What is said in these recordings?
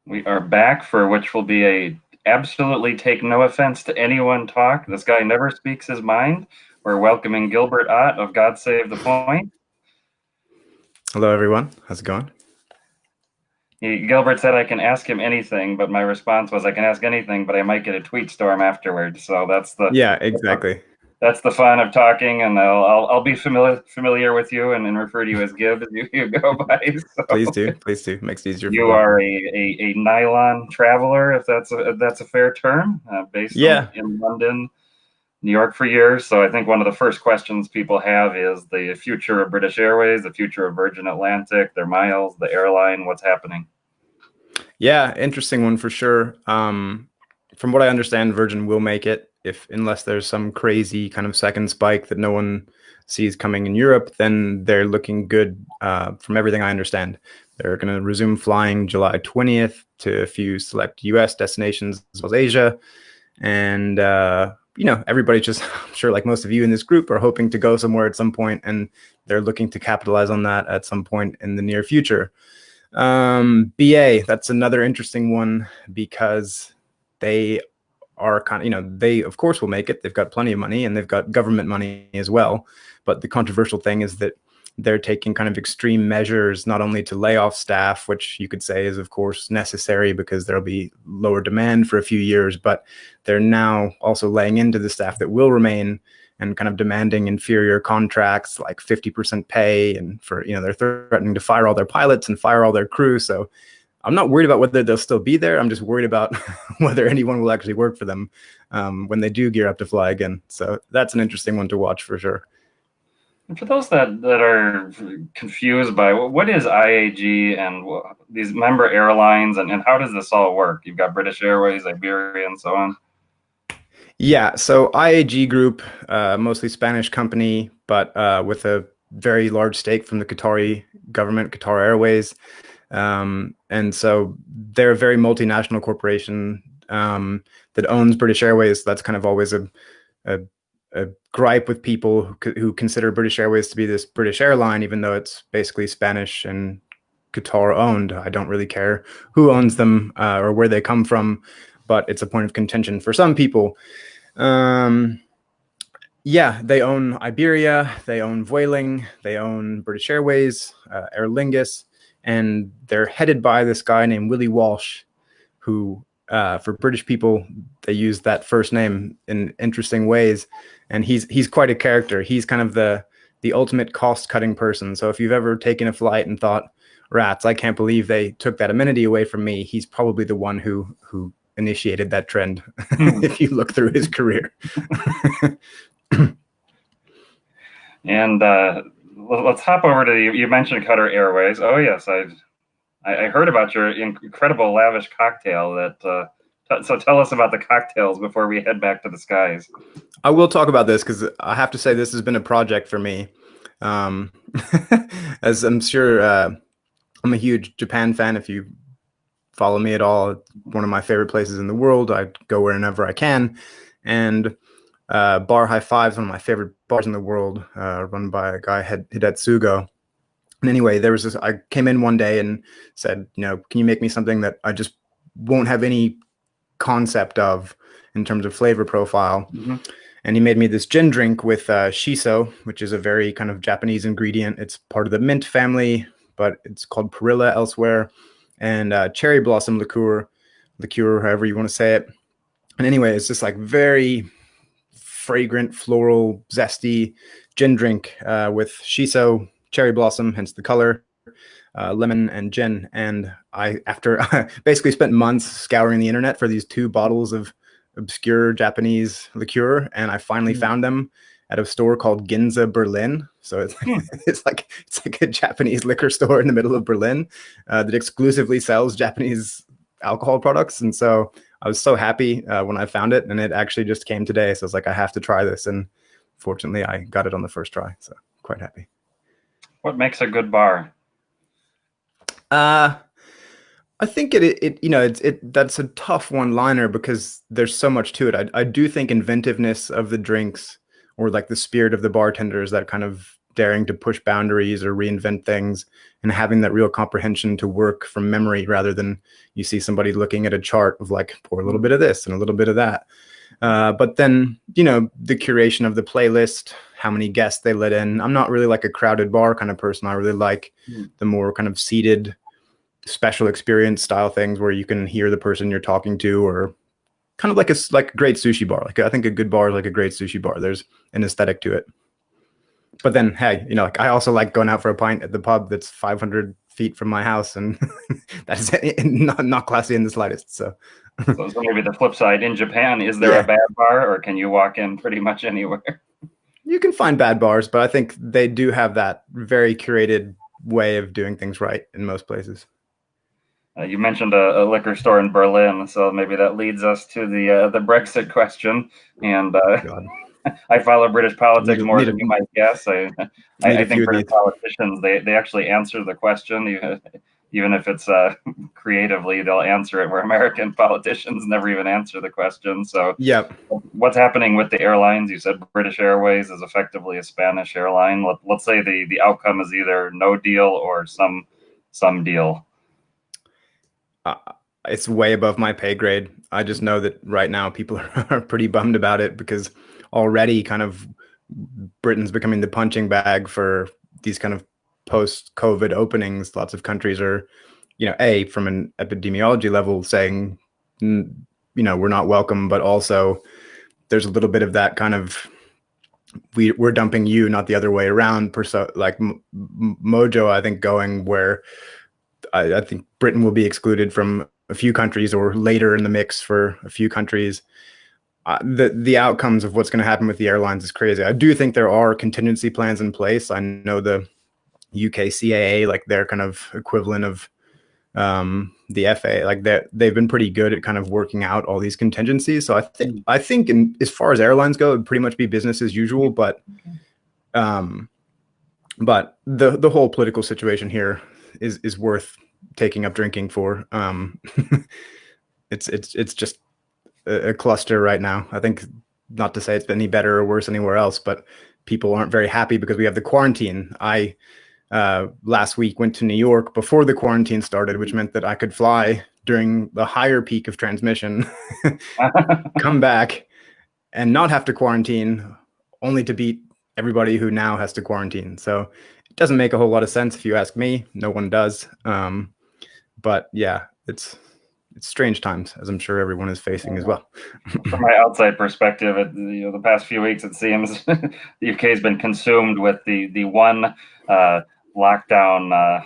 We are back for which will be a absolutely take no offense to anyone talk. This guy never speaks his mind. We're welcoming Gilbert Ott of God Save the Point. Hello, everyone. How's it going? Gilbert said I can ask him anything, but my response was I can ask anything, but I might get a tweet storm afterwards. So Yeah, exactly. that's the fun of talking, and I'll be familiar with you and refer to you as Gib as you go by. Please So do. Please do. Makes it easier for you both. are a NyLon traveler, if that's a fair term, based Yeah. in London, New York for years. So I think one of the first questions people have is the future of British Airways, the future of Virgin Atlantic, their miles, the airline, what's happening. Yeah, interesting one for sure. From what I understand, Virgin will make it if unless there's some crazy kind of second spike that no one sees coming in Europe, then they're looking good from everything I understand. They're going to resume flying July 20th to a few select US destinations as well as Asia. And everybody just I'm sure like most of you in this group are hoping to go somewhere at some point, and they're looking to capitalize on that at some point in the near future. BA, that's another interesting one because they are kind of, they of course will make it. They've got plenty of money and they've got government money as well. But the controversial thing is that they're taking kind of extreme measures, not only to lay off staff, which you could say is of course necessary because there'll be lower demand for a few years, but they're now also laying into the staff that will remain and kind of demanding inferior contracts like 50% pay. And for, they're threatening to fire all their pilots and fire all their crew. So I'm not worried about whether they'll still be there. I'm just worried about whether anyone will actually work for them when they do gear up to fly again. So that's an interesting one to watch for sure. And for those that are confused by what is IAG and these member airlines and how does this all work? You've got British Airways, Iberia, and so on. Yeah, so IAG Group, mostly Spanish company, but with a very large stake from the Qatari government, Qatar Airways. And so they're a very multinational corporation that owns British Airways. That's kind of always a, a gripe with people who consider British Airways to be this British airline, even though it's basically Spanish and Qatar owned. I don't really care who owns them or where they come from, but it's a point of contention for some people. Um, yeah, they own Iberia, they own Vueling, they own British Airways, Aer Lingus, and they're headed by this guy named Willie Walsh, who, for British people, they use that first name in interesting ways, and he's quite a character. He's kind of the ultimate cost cutting person. So if you've ever taken a flight and thought, "Rats, I can't believe they took that amenity away from me," he's probably the one who initiated that trend. If you look through his career. And let's hop over to you mentioned Qatar Airways. Oh yes, I heard about your incredible lavish cocktail. So tell us about the cocktails before we head back to the skies. I will talk about this because I have to say this has been a project for me. Um, as I'm sure I'm a huge Japan fan. If you follow me at all, it's one of my favorite places in the world. I go wherever I can. And Bar High Five is one of my favorite bars in the world, run by a guy, Hidetsugo. And anyway, there was this, I came in one day and said, can you make me something that I just won't have any concept of in terms of flavor profile? Mm-hmm. And he made me this gin drink with shiso, which is a very kind of Japanese ingredient. It's part of the mint family, but it's called perilla elsewhere, and cherry blossom liqueur, however you want to say it. And anyway, it's just like very fragrant, floral, zesty gin drink with shiso, cherry blossom, hence the color, lemon, and gin. And I, after I basically spent months scouring the internet for these 2 bottles of obscure Japanese liqueur, and I finally found them at a store called Ginza Berlin. So it's like, it's like a Japanese liquor store in the middle of Berlin that exclusively sells Japanese alcohol products. And so I was so happy when I found it, and it actually just came today. So I was like, I have to try this, and fortunately, I got it on the first try. So quite happy. What makes a good bar? Uh, I think that's a tough one-liner because there's so much to it. I do think inventiveness of the drinks or like the spirit of the bartenders that kind of daring to push boundaries or reinvent things and having that real comprehension to work from memory rather than you see somebody looking at a chart of like, pour a little bit of this and a little bit of that. But then, you know, the curation of the playlist, how many guests they let in. I'm not really like a crowded bar kind of person. I really like the more kind of seated special experience style things where you can hear the person you're talking to, or kind of like a great sushi bar. Like I think a good bar is like a great sushi bar. There's an aesthetic to it. But then, hey, you know, like I also like going out for a pint at the pub that's 500 feet from my house, and that's not classy in the slightest. So maybe the flip side, in Japan, is there a bad bar, or can you walk in pretty much anywhere? You can find bad bars, but I think they do have that very curated way of doing things right in most places. You mentioned a liquor store in Berlin, so maybe that leads us to the Brexit question. And I follow British politics more than you might guess. I think British politicians, they actually answer the question, even if it's creatively, they'll answer it, where American politicians never even answer the question. So what's happening with the airlines? You said British Airways is effectively a Spanish airline. Let's say the outcome is either no deal or some deal. It's way above my pay grade. I just know that right now people are pretty bummed about it because already kind of Britain's becoming the punching bag for these kind of post-COVID openings. Lots of countries are, you know, from an epidemiology level saying, you know, we're not welcome, but also there's a little bit of that kind of we're dumping you, not the other way around. Like mojo, I think, going where I think Britain will be excluded from a few countries, or later in the mix for a few countries. The outcomes of what's going to happen with the airlines is crazy. I do think there are contingency plans in place. I know the UK CAA, like their kind of equivalent of the FA, like they've been pretty good at kind of working out all these contingencies. So I think as far as airlines go, it'd pretty much be business as usual. But the whole political situation here is worth taking up drinking for. It's just a cluster right now. I think, not to say it's been any better or worse anywhere else, but people aren't very happy because we have the quarantine. I last week went to New York before the quarantine started, which meant that I could fly during the higher peak of transmission, come back and not have to quarantine, only to beat everybody who now has to quarantine. So it doesn't make a whole lot of sense if you ask me. No one does. But yeah, it's strange times, as I'm sure everyone is facing as well. From my outside perspective, the past few weeks, it seems the UK has been consumed with the one lockdown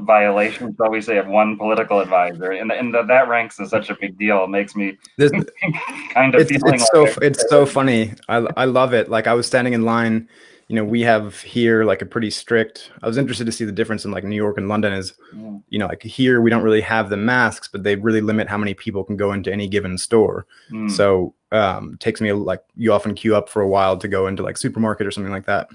violation, shall we say, of one political advisor, and that ranks as such a big deal. It makes me kind of feeling it's so funny. I love it. Like I was standing in line. You know, we have here like a pretty strict, I was interested to see the difference in like New York and London is, you know, like here we don't really have the masks, but they really limit how many people can go into any given store. So it takes me like, you often queue up for a while to go into like supermarket or something like that.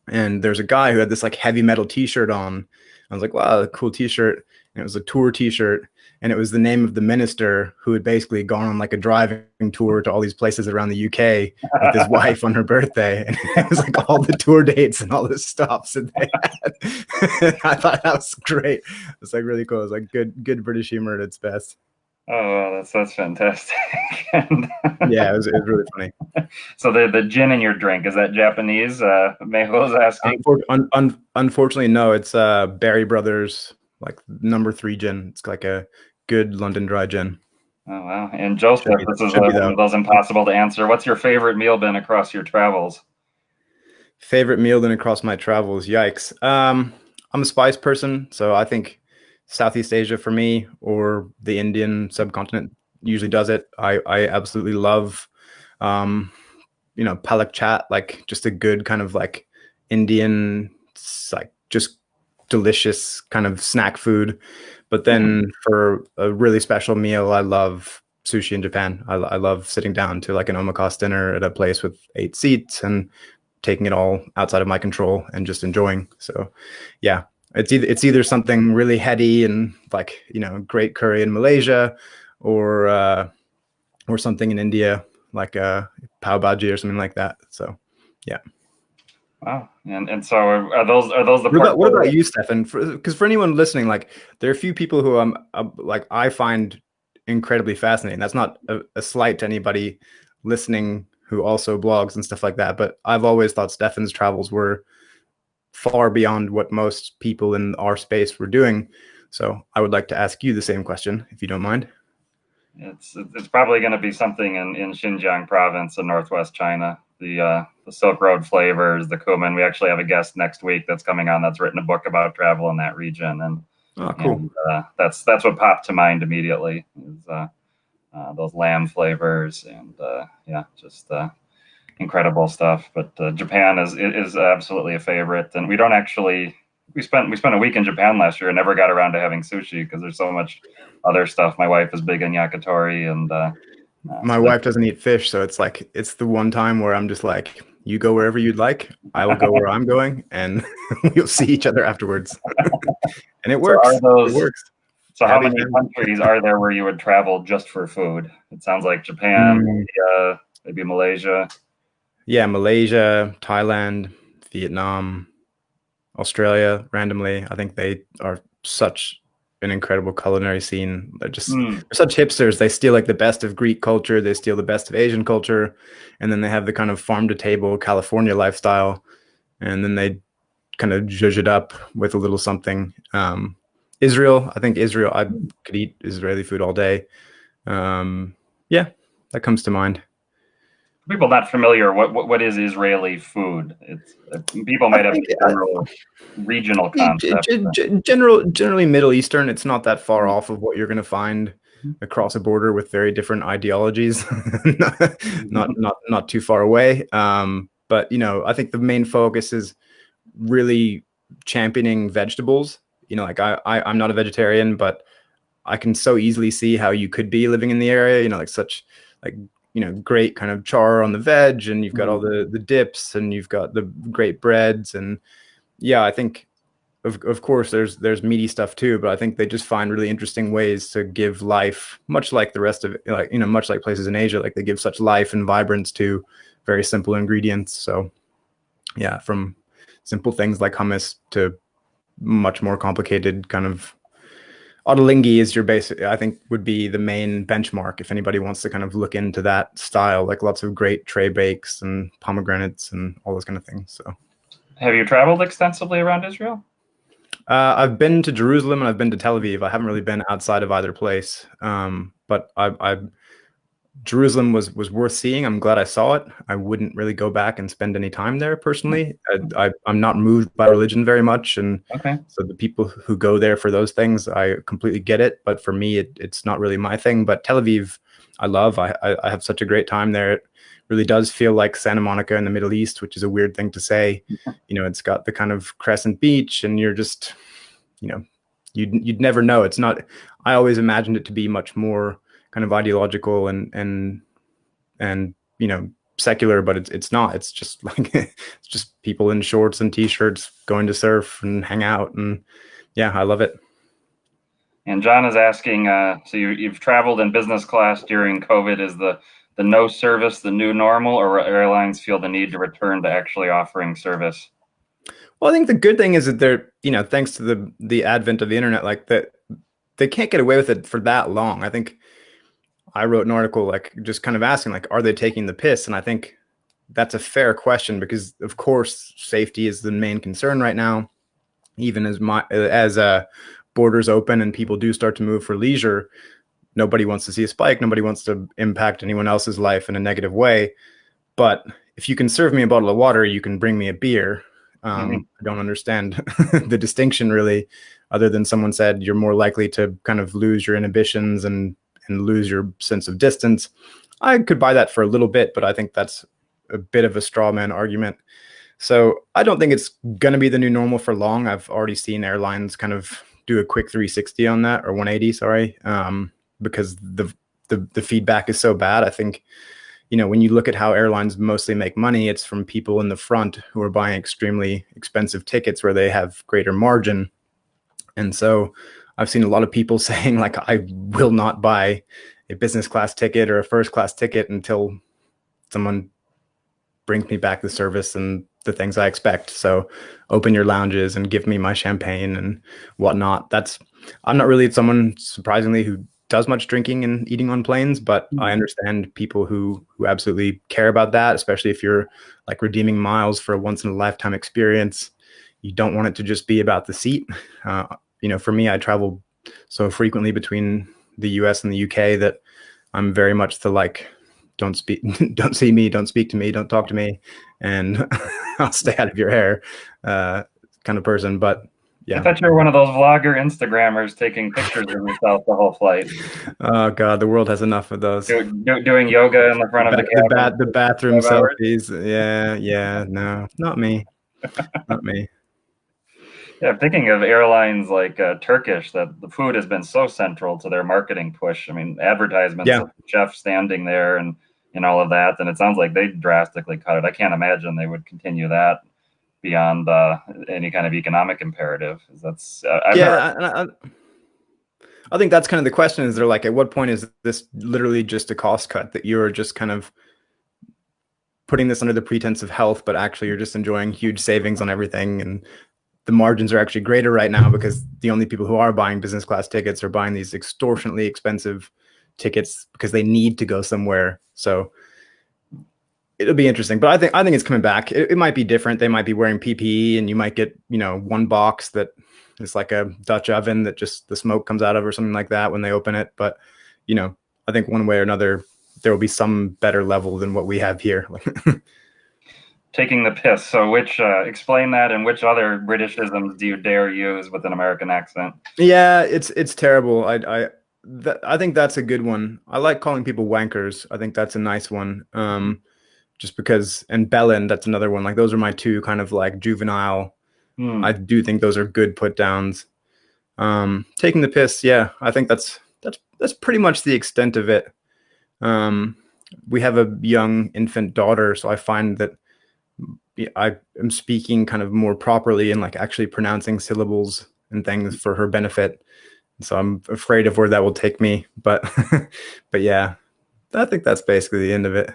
And there's a guy who had this like heavy metal t-shirt on. I was like, wow, cool t-shirt. And it was a tour t-shirt. And it was the name of the minister who had basically gone on like a driving tour to all these places around the UK with his wife on her birthday. And it was like all the tour dates and all the stops that they had. I thought that was great. It was like really cool. It was like good British humor at its best. Oh, that's fantastic. Yeah, it was really funny. So the gin in your drink, is that Japanese? Mayho's asking. Unfortunately, no. It's Barry Brothers, like #3 gin. It's like a good London dry gin. Oh wow! And Joseph, this is one of those impossible to answer. What's your favorite meal been across your travels? Favorite meal been across my travels? Yikes! I'm a spice person, so I think Southeast Asia for me, or the Indian subcontinent usually does it. I absolutely love, you know, palak chat, like just a good kind of like Indian, like just delicious kind of snack food. But then for a really special meal, I love sushi in Japan. I love sitting down to like an omakase dinner at a place with 8 seats and taking it all outside of my control and just enjoying. So yeah, it's either something really heady and like, you know, great curry in Malaysia, or something in India like pav bhaji or something like that. So yeah. Wow. And so are those the What portfolio? about you, Stefan? Because for anyone listening, like there are a few people who like I find incredibly fascinating. That's not a slight to anybody listening who also blogs and stuff like that. But I've always thought Stefan's travels were far beyond what most people in our space were doing. So I would like to ask you the same question, if you don't mind. It's probably going to be something in Xinjiang province in northwest China. The Silk Road flavors, the cumin. We actually have a guest next week that's coming on that's written a book about travel in that region, and Oh, cool. and that's what popped to mind immediately is those lamb flavors and yeah, just incredible stuff. But Japan is absolutely a favorite, and we don't actually we spent a week in Japan last year and never got around to having sushi because there's so much other stuff. My wife is big on yakitori, and My so wife doesn't eat fish, so it's like it's the one time where I'm just like, you go wherever you'd like, I will go where I'm going, and we'll see each other afterwards. And it so are works. It those works. so how Happy many family. countries are there where you would travel just for food? It sounds like Japan, Mm, maybe Malaysia. yeah, Malaysia, Thailand, Vietnam, Australia, randomly. I think they are such an incredible culinary scene. Hmm. They're such hipsters. They steal like the best of Greek culture, they steal the best of Asian culture, and then they have the kind of farm to table California lifestyle, and then they kind of zhuzh it up with a little something. Israel, I think Israel, I could eat Israeli food all day. Yeah, that comes to mind. People not familiar, what is Israeli food? It's people I might have think a general regional concept. generally Middle Eastern. It's not that far Mhm. off of what you're going to find across a border with very different ideologies. Not too far away. But I think the main focus is really championing vegetables. Like I'm not a vegetarian, but I can so easily see how you could be living in the area. Like such like great kind of char on the veg, and you've got all Mhm. the dips, and you've got the great breads, and yeah, I think of course there's meaty stuff too, but I think they just find really interesting ways to give life, much like the rest of it, like much like places in Asia, like they give such life and vibrance to very simple ingredients. So yeah, from simple things like hummus to much more complicated kind of ottolenghi is your basic, I think, would be the main benchmark if anybody wants to kind of look into that style, like lots of great tray bakes and pomegranates and all those kind of things. So Have you traveled extensively around Israel? I've been to Jerusalem and I've been to Tel Aviv. I haven't really been outside of either place. But Jerusalem was worth seeing. I'm glad I saw it. I wouldn't really go back and spend any time there personally. I'm not moved by religion very much, and Okay. so the people who go there for those things, I completely get it. But for me, it's not really my thing. But Tel Aviv, I love. I have such a great time there. It really does feel like Santa Monica in the Middle East, which is a weird thing to say. It's got the kind of crescent beach, and you're just, you know, you'd never know. It's not. I always imagined it to be much more kind of ideological and secular, but it's not. It's just like it's just people in shorts and t-shirts going to surf and hang out, and yeah, I love it. And John is asking, so you've traveled in business class during COVID. Is the no service the new normal, or airlines feel the need to return to actually offering service? Well, I think the good thing is that they're, thanks to the advent of the internet, like that they can't get away with it for that long. I think I wrote an article like just kind of asking like, are they taking the piss? And I think that's a fair question because of course safety is the main concern right now. Even as borders open and people do start to move for leisure, nobody wants to see a spike. Nobody wants to impact anyone else's life in a negative way. But if you can serve me a bottle of water, you can bring me a beer. Mhm. I don't understand the distinction really, other than someone said you're more likely to kind of lose your inhibitions and lose your sense of distance. I could buy that for a little bit, but I think that's a bit of a straw man argument. So I don't think it's going to be the new normal for long. I've already seen airlines kind of do a quick 360 on that, or 180, sorry, because the feedback is so bad. I think when you look at how airlines mostly make money, it's from people in the front who are buying extremely expensive tickets where they have greater margin. And so I've seen a lot of people saying like, I will not buy a business class ticket or a first class ticket until someone brings me back the service and the things I expect. So open your lounges and give me my champagne and whatnot. I'm not really someone, surprisingly, who does much drinking and eating on planes, but I understand people who absolutely care about that, especially if you're like redeeming miles for a once in a lifetime experience. You don't want it to just be about the seat. For me, I travel so frequently between the US and the UK that I'm very much the like, don't speak, don't see me, don't speak to me, don't talk to me, and I'll stay out of your hair, kind of person. But I yeah. thought you were one of those vlogger Instagrammers taking pictures of yourself the whole flight. Oh God, the world has enough of those. Doing yoga in the front of the cabin. The bathroom 5 hours. selfies. Yeah, no, not me, not me. Yeah, thinking of airlines like Turkish, that the food has been so central to their marketing push. I mean, advertisements Yeah, of the chef standing there and all of that. And it sounds like they drastically cut it. I can't imagine they would continue that beyond any kind of economic imperative. That's I've never. yeah. I think that's kind of the question. Is they're like, at what point is this literally just a cost cut that you're just kind of putting this under the pretense of health, but actually you're just enjoying huge savings on everything, and the margins are actually greater right now because the only people who are buying business class tickets are buying these extortionately expensive tickets because they need to go somewhere. So it'll be interesting, but I think it's coming back. It might be different. They might be wearing PPE, and you might get one box that is like a Dutch oven that just the smoke comes out of or something like that when they open it. But I think one way or another there will be some better level than what we have here. Taking the piss. So which explain that, and which other Britishisms do you dare use with an American accent? Yeah, it's terrible. I think that's a good one. I like calling people wankers. I think that's a nice one. Just because, and Bellin, that's another one. Like those are my two kind of like juvenile. I do think those are good put downs. Taking the piss, yeah, I think that's pretty much the extent of it. We have a young infant daughter, so I find that I am speaking kind of more properly and like actually pronouncing syllables and things for her benefit. So I'm afraid of where that will take me, but but yeah, I think that's basically the end of it.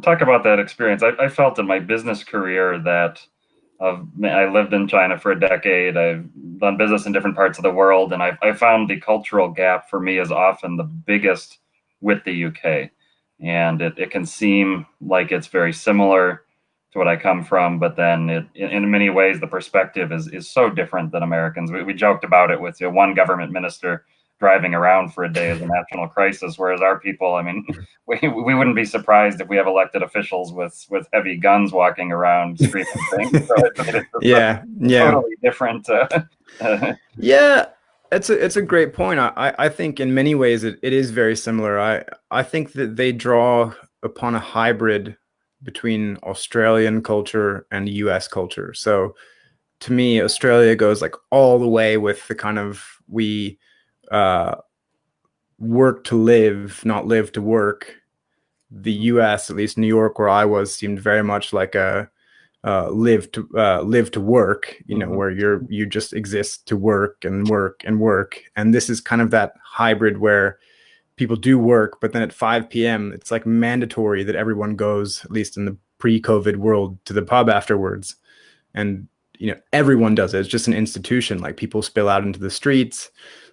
Talk about that experience. I felt in my business career that I lived in China for a decade. I've done business in different parts of the world, and I found the cultural gap for me is often the biggest with the UK. And it can seem like it's very similar to what I come from, but then in many ways the perspective is so different than Americans. We joked about it with one government minister driving around for a day as a national crisis, whereas our people, I mean, we wouldn't be surprised if we have elected officials with heavy guns walking around screaming things. So it's Yeah, totally different. yeah. It's a great point. I think in many ways it is very similar. I think that they draw upon a hybrid between Australian culture and US culture. So to me, Australia goes like all the way with the kind of we work to live, not live to work. The US, at least New York, where I was, seemed very much like a live to work, where you just exist to work and work and work. And this is kind of that hybrid where people do work, but then at 5 p.m. it's like mandatory that everyone goes, at least in the pre-COVID world, to the pub afterwards. And everyone does it. It's just an institution. Like people spill out into the streets.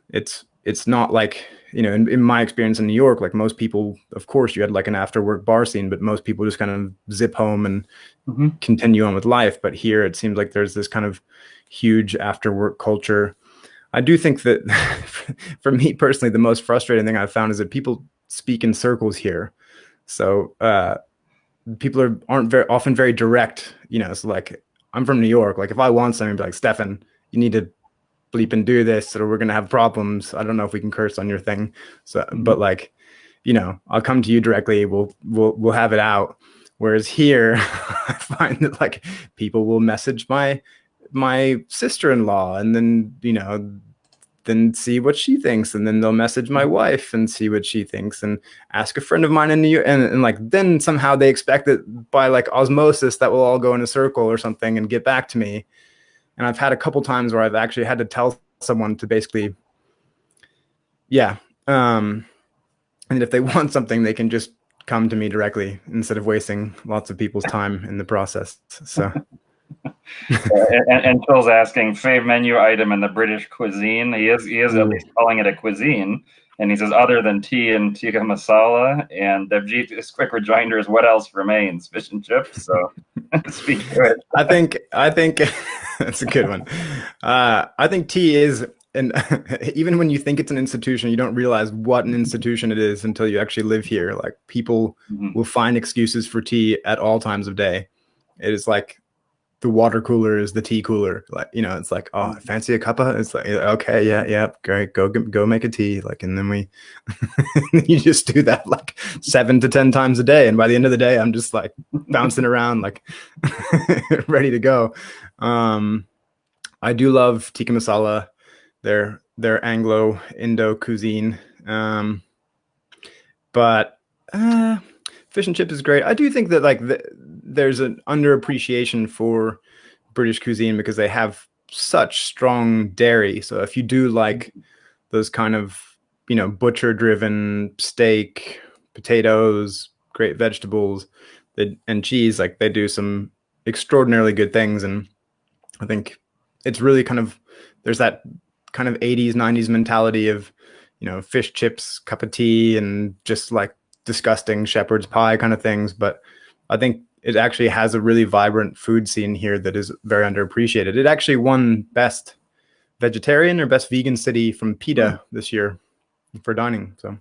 It's not like, in my experience in New York, like most people, of course you had like an after work bar scene, but most people just kind of zip home and continue on with life. But here it seems like there's this kind of huge after work culture. I do think that for me personally, the most frustrating thing I've found is that people speak in circles here. So people aren't very often very direct, so like I'm from New York. Like if I want something, I'd be like, Stefan, you need to bleep and do this or we're going to have problems. I don't know if we can curse on your thing. So, but like, I'll come to you directly. We'll have it out. Whereas here, I find that like people will message my sister-in-law and then, then see what she thinks. And then they'll message my wife and see what she thinks and ask a friend of mine in New York. And like, then somehow they expect that by like osmosis that will all go in a circle or something and get back to me. And I've had a couple times where I've actually had to tell someone to basically, yeah. And if they want something, they can just come to me directly instead of wasting lots of people's time in the process. So and Phil's asking fave menu item in the British cuisine. He is at Ooh. least calling it a cuisine, and he says other than tea and tikka masala. And Devjit's quick rejoinder is what else remains? Fish and chips. So speak to it. I think that's a good one. I think tea is, and even when you think it's an institution, you don't realize what an institution it is until you actually live here. Like people will find excuses for tea at all times of day. It is like the water cooler is the tea cooler. Like, you know, it's like, oh, fancy a cuppa. It's like, okay, yeah, great, go make a tea. Like, and then we, you just do that like 7 to 10 times a day, and by the end of the day, I'm just like bouncing around, like ready to go. I do love tikka masala, their Anglo Indo cuisine, but fish and chips is great. I do think that like there's an underappreciation for British cuisine because they have such strong dairy. So if you do like those kind of, you know, butcher driven steak, potatoes, great vegetables, and cheese, like they do some extraordinarily good things. And I think it's really kind of, there's that kind of 80s, 90s mentality of, you know, fish chips, cup of tea, and just like disgusting shepherd's pie kind of things. But I think it actually has a really vibrant food scene here that is very underappreciated. It actually won best vegetarian or best vegan city from PETA this year for dining. So,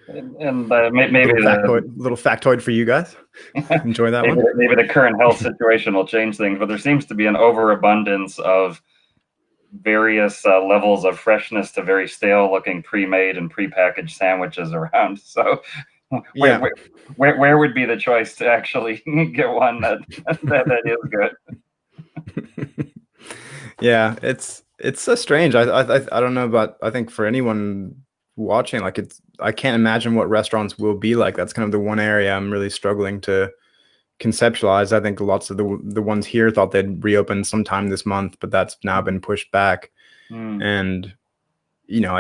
and maybe little factoid for you guys. Enjoy that one. Maybe the current health situation will change things, but there seems to be an overabundance of various levels of freshness to very stale looking pre-made and pre-packaged sandwiches around. So where would be the choice to actually get one that is good? Yeah, it's so strange. I don't know about, I think for anyone watching, like I can't imagine what restaurants will be like. That's kind of the one area I'm really struggling to conceptualize. I think lots of the ones here thought they'd reopen sometime this month, but that's now been pushed back. And you know,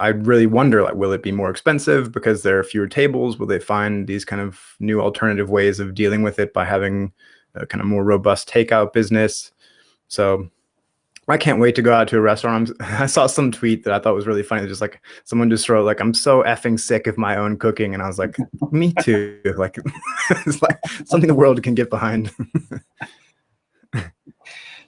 I really wonder, like, will it be more expensive because there are fewer tables? Will they find these kind of new alternative ways of dealing with it by having a kind of more robust takeout business? So I can't wait to go out to a restaurant. I saw some tweet that I thought was really funny. Just like someone just wrote, like, I'm so effing sick of my own cooking. And I was like, me too. Like, it's like something the world can get behind.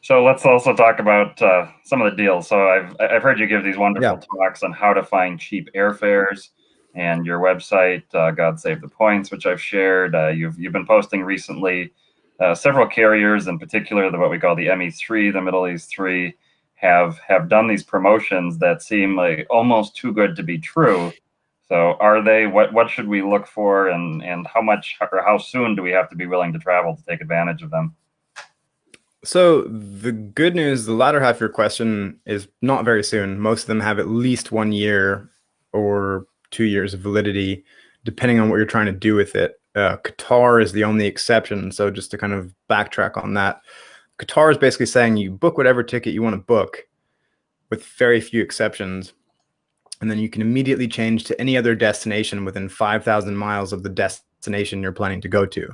So let's also talk about some of the deals. So I've heard you give these wonderful talks on how to find cheap airfares, and your website, God Save the Points, which I've shared. You've been posting recently. Several carriers, in particular, what we call the ME3, the Middle East 3, have done these promotions that seem like almost too good to be true. So are they? What should we look for, and how much or how soon do we have to be willing to travel to take advantage of them? So the good news, the latter half of your question, is not very soon. Most of them have at least 1 year or 2 years of validity, depending on what you're trying to do with it. Qatar is the only exception. So just to kind of backtrack on that, Qatar is basically saying you book whatever ticket you want to book with very few exceptions. And then you can immediately change to any other destination within 5,000 miles of the destination you're planning to go to.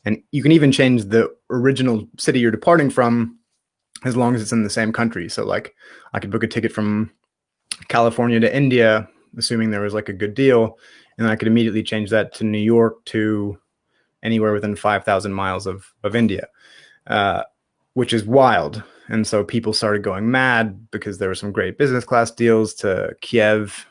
And you can even change the original city you're departing from as long as it's in the same country. So like I could book a ticket from California to India, assuming there was like a good deal, and I could immediately change that to New York to anywhere within 5,000 miles of India, which is wild. And so people started going mad because there were some great business class deals to Kiev.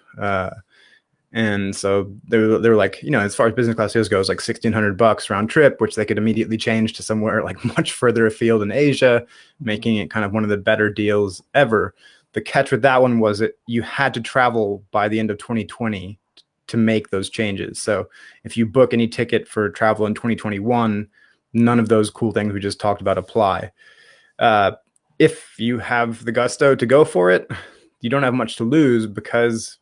And so they were like, you know, as far as business class deals goes, like $1,600 round trip, which they could immediately change to somewhere like much further afield in Asia, making it kind of one of the better deals ever. The catch with that one was that you had to travel by the end of 2020 to make those changes. So if you book any ticket for travel in 2021, none of those cool things we just talked about apply. If you have the gusto to go for it, you don't have much to lose, because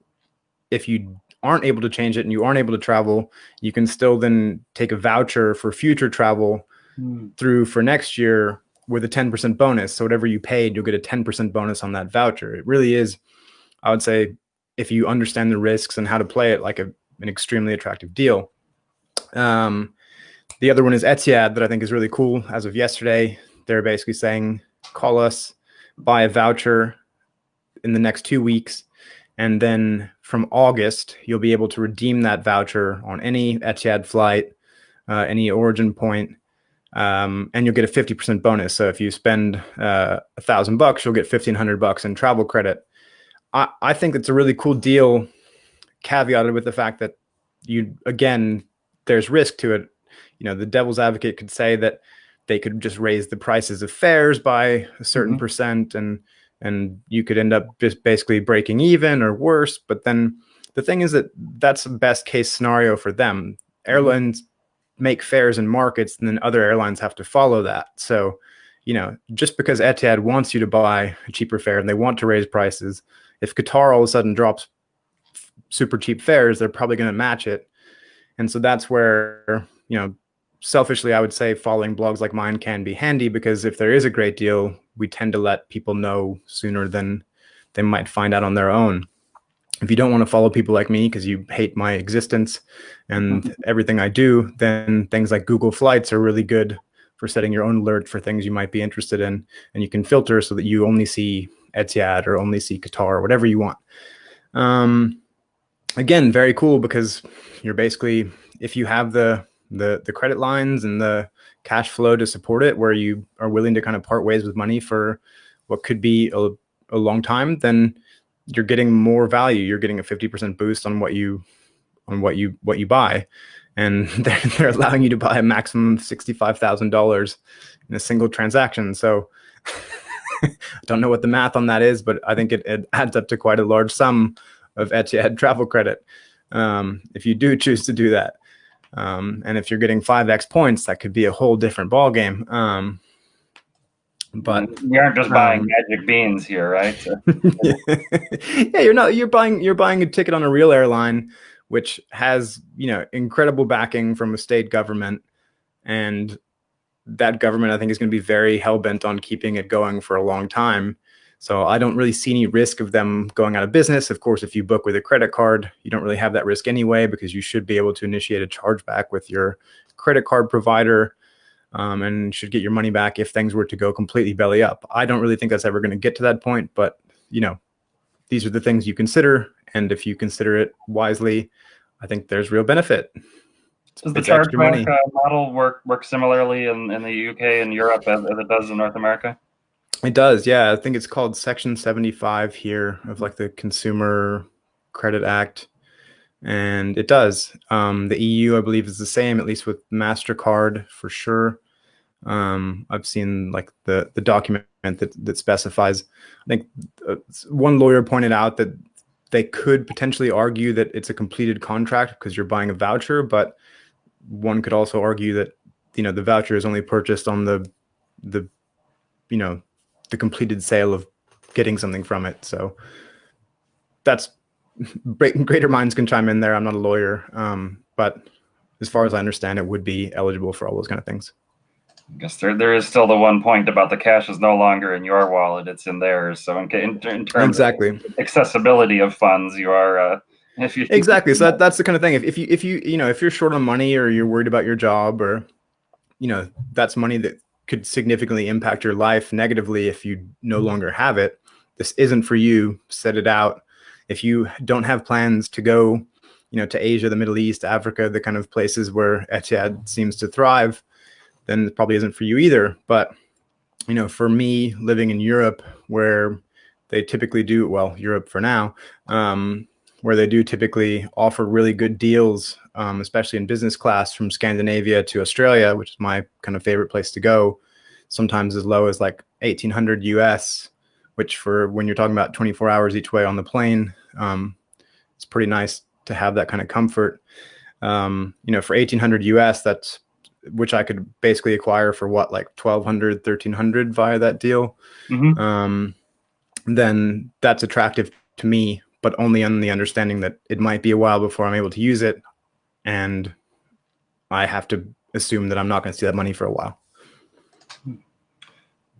if you aren't able to change it and you aren't able to travel, you can still then take a voucher for future travel through for next year with a 10% bonus. So whatever you paid, you'll get a 10% bonus on that voucher. It really is, I would say, if you understand the risks and how to play it, like an extremely attractive deal. The other one is Etihad that I think is really cool. As of yesterday, they're basically saying, call us, buy a voucher in the next 2 weeks. And then from August, you'll be able to redeem that voucher on any Etihad flight, any origin point, and you'll get a 50% bonus. So if you spend $1,000, you'll get $1,500 in travel credit. I think it's a really cool deal, caveated with the fact that there's risk to it. The devil's advocate could say that they could just raise the prices of fares by a certain percent, and you could end up just basically breaking even or worse. But then the thing is that that's the best case scenario for them. Airlines make fares in markets, and then other airlines have to follow that. So, just because Etihad wants you to buy a cheaper fare and they want to raise prices, if Qatar all of a sudden drops super cheap fares, they're probably going to match it. And so that's where, selfishly, I would say following blogs like mine can be handy, because if there is a great deal, we tend to let people know sooner than they might find out on their own. If you don't want to follow people like me because you hate my existence and everything I do, then things like Google Flights are really good for setting your own alert for things you might be interested in. And you can filter so that you only see Etihad or only see Qatar or whatever you want. Again, very cool, because you're basically, if you have the credit lines and the cash flow to support it, where you are willing to kind of part ways with money for what could be a long time, then you're getting more value. You're getting a 50% boost on what you buy, and they're allowing you to buy a maximum of $65,000 in a single transaction. So I don't know what the math on that is, but I think it adds up to quite a large sum of Etihad travel credit if you do choose to do that. And if you're getting 5x points, that could be a whole different ball game. But we aren't just buying magic beans here, right? Yeah, you're buying a ticket on a real airline, which has, incredible backing from a state government, and that government, I think, is going to be very hell-bent on keeping it going for a long time. So I don't really see any risk of them going out of business. Of course, if you book with a credit card, you don't really have that risk anyway, because you should be able to initiate a chargeback with your credit card provider, and should get your money back if things were to go completely belly up. I don't really think that's ever going to get to that point, but these are the things you consider, and if you consider it wisely, I think there's real benefit. Does the chargeback model work similarly in the UK and Europe as it does in North America? It does, yeah. I think it's called Section 75 here of like the Consumer Credit Act, and it does. The EU, I believe, is the same, at least with MasterCard for sure. I've seen like the document that specifies. I think one lawyer pointed out that they could potentially argue that it's a completed contract because you're buying a voucher, but one could also argue that the voucher is only purchased on the completed sale of getting something from it. So that's greater minds can chime in there. I'm not a lawyer, but as far as I understand, it would be eligible for all those kind of things. I guess there is still the one point about the cash is no longer in your wallet; it's in theirs. So in terms of accessibility of funds, you are exactly. So that's the kind of thing. If you're short on money, or you're worried about your job, or that's money that could significantly impact your life negatively if you no longer have it. This isn't for you. Set it out. If you don't have plans to go, to Asia, the Middle East, Africa, the kind of places where Etihad seems to thrive, then it probably isn't for you either. But, for me, living in Europe, where they typically do, well, Europe for now, where they do typically offer really good deals, especially in business class from Scandinavia to Australia, which is my kind of favorite place to go, sometimes as low as like 1,800 US, which for when you're talking about 24 hours each way on the plane, it's pretty nice to have that kind of comfort. For 1,800 US, that's which I could basically acquire for what, like 1,200, 1,300 via that deal. Then that's attractive to me, but only on the understanding that it might be a while before I'm able to use it, and I have to assume that I'm not going to see that money for a while.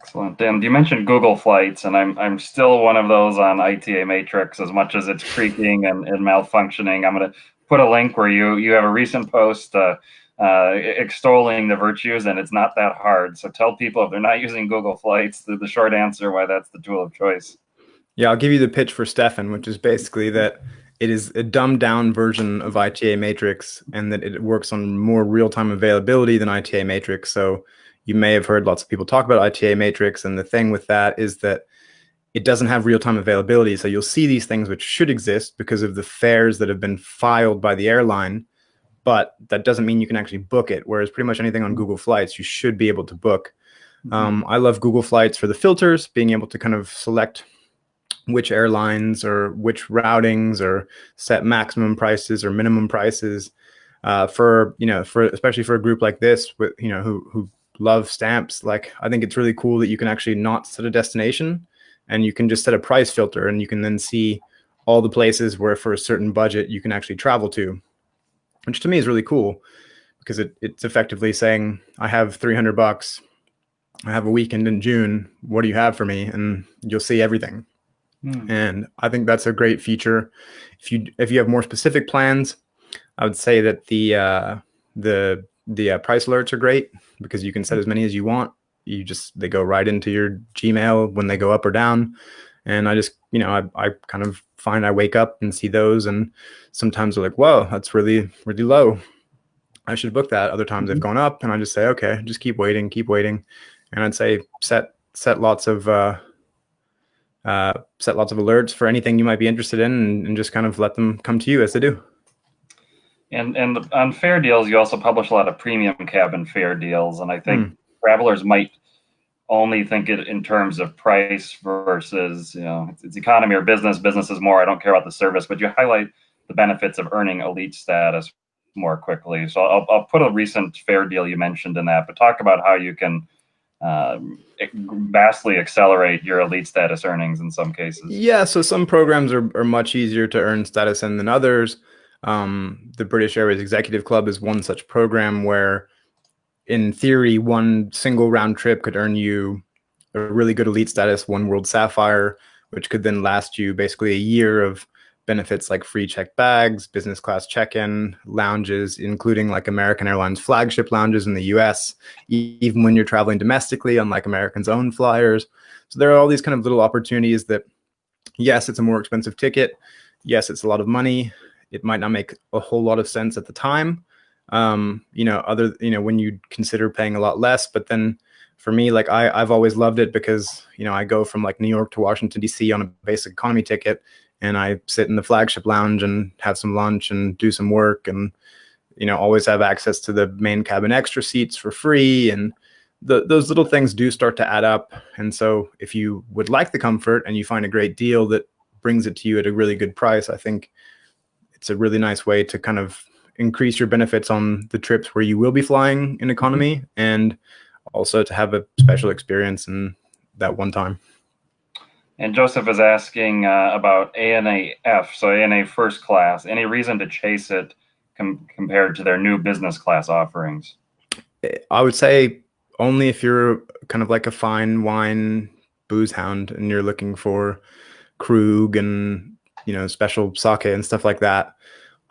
Excellent. And you mentioned Google Flights, and I'm still one of those on ITA Matrix. As much as it's creaking and malfunctioning, I'm going to put a link where you have a recent post extolling the virtues, and it's not that hard. So tell people if they're not using Google Flights, the short answer why that's the tool of choice. Yeah, I'll give you the pitch for Stefan, which is basically that it is a dumbed down version of ITA Matrix and that it works on more real-time availability than ITA Matrix. So you may have heard lots of people talk about ITA Matrix, and the thing with that is that it doesn't have real-time availability. So you'll see these things which should exist because of the fares that have been filed by the airline, but that doesn't mean you can actually book it. Whereas pretty much anything on Google Flights, you should be able to book. I love Google Flights for the filters, being able to kind of select which airlines or which routings or set maximum prices or minimum prices for especially for a group like this with who love stamps. Like, I think it's really cool that you can actually not set a destination and you can just set a price filter, and you can then see all the places where for a certain budget you can actually travel to, which to me is really cool because it's effectively saying, I have $300, I have a weekend in June, what do you have for me? And you'll see everything. And I think that's a great feature. If you have more specific plans, I would say that the price alerts are great because you can set as many as you want. They go right into your Gmail when they go up or down. And I just, I kind of find I wake up and see those, and sometimes they're like, whoa, that's really, really low, I should book that. Other times they've gone up, and I just say, okay, just keep waiting. And I'd say set lots of alerts for anything you might be interested in, and just kind of let them come to you as they do. And on fare deals, you also publish a lot of premium cabin fare deals, and I think travelers might only think it in terms of price versus, it's economy or business. Business is more, I don't care about the service, but you highlight the benefits of earning elite status more quickly. So I'll put a recent fare deal you mentioned in that, but talk about how you can vastly accelerate your elite status earnings in some cases. Yeah, so some programs are much easier to earn status in than others. The British Airways Executive Club is one such program where, in theory, one single round trip could earn you a really good elite status, One World Sapphire, which could then last you basically a year of benefits like free checked bags, business class check-in, lounges, including like American Airlines flagship lounges in the US, even when you're traveling domestically, unlike American's own flyers. So there are all these kind of little opportunities that, yes, it's a more expensive ticket. Yes, it's a lot of money. It might not make a whole lot of sense at the time, when you consider paying a lot less. But then for me, like I've always loved it because, I go from like New York to Washington, D.C. on a basic economy ticket, and I sit in the flagship lounge and have some lunch and do some work, and, always have access to the main cabin extra seats for free. And those little things do start to add up. And so if you would like the comfort and you find a great deal that brings it to you at a really good price, I think it's a really nice way to kind of increase your benefits on the trips where you will be flying in economy, and also to have a special experience in that one time. And Joseph is asking about ANA-F, so ANA first class. Any reason to chase it compared to their new business class offerings? I would say only if you're kind of like a fine wine booze hound and you're looking for Krug and, special sake and stuff like that.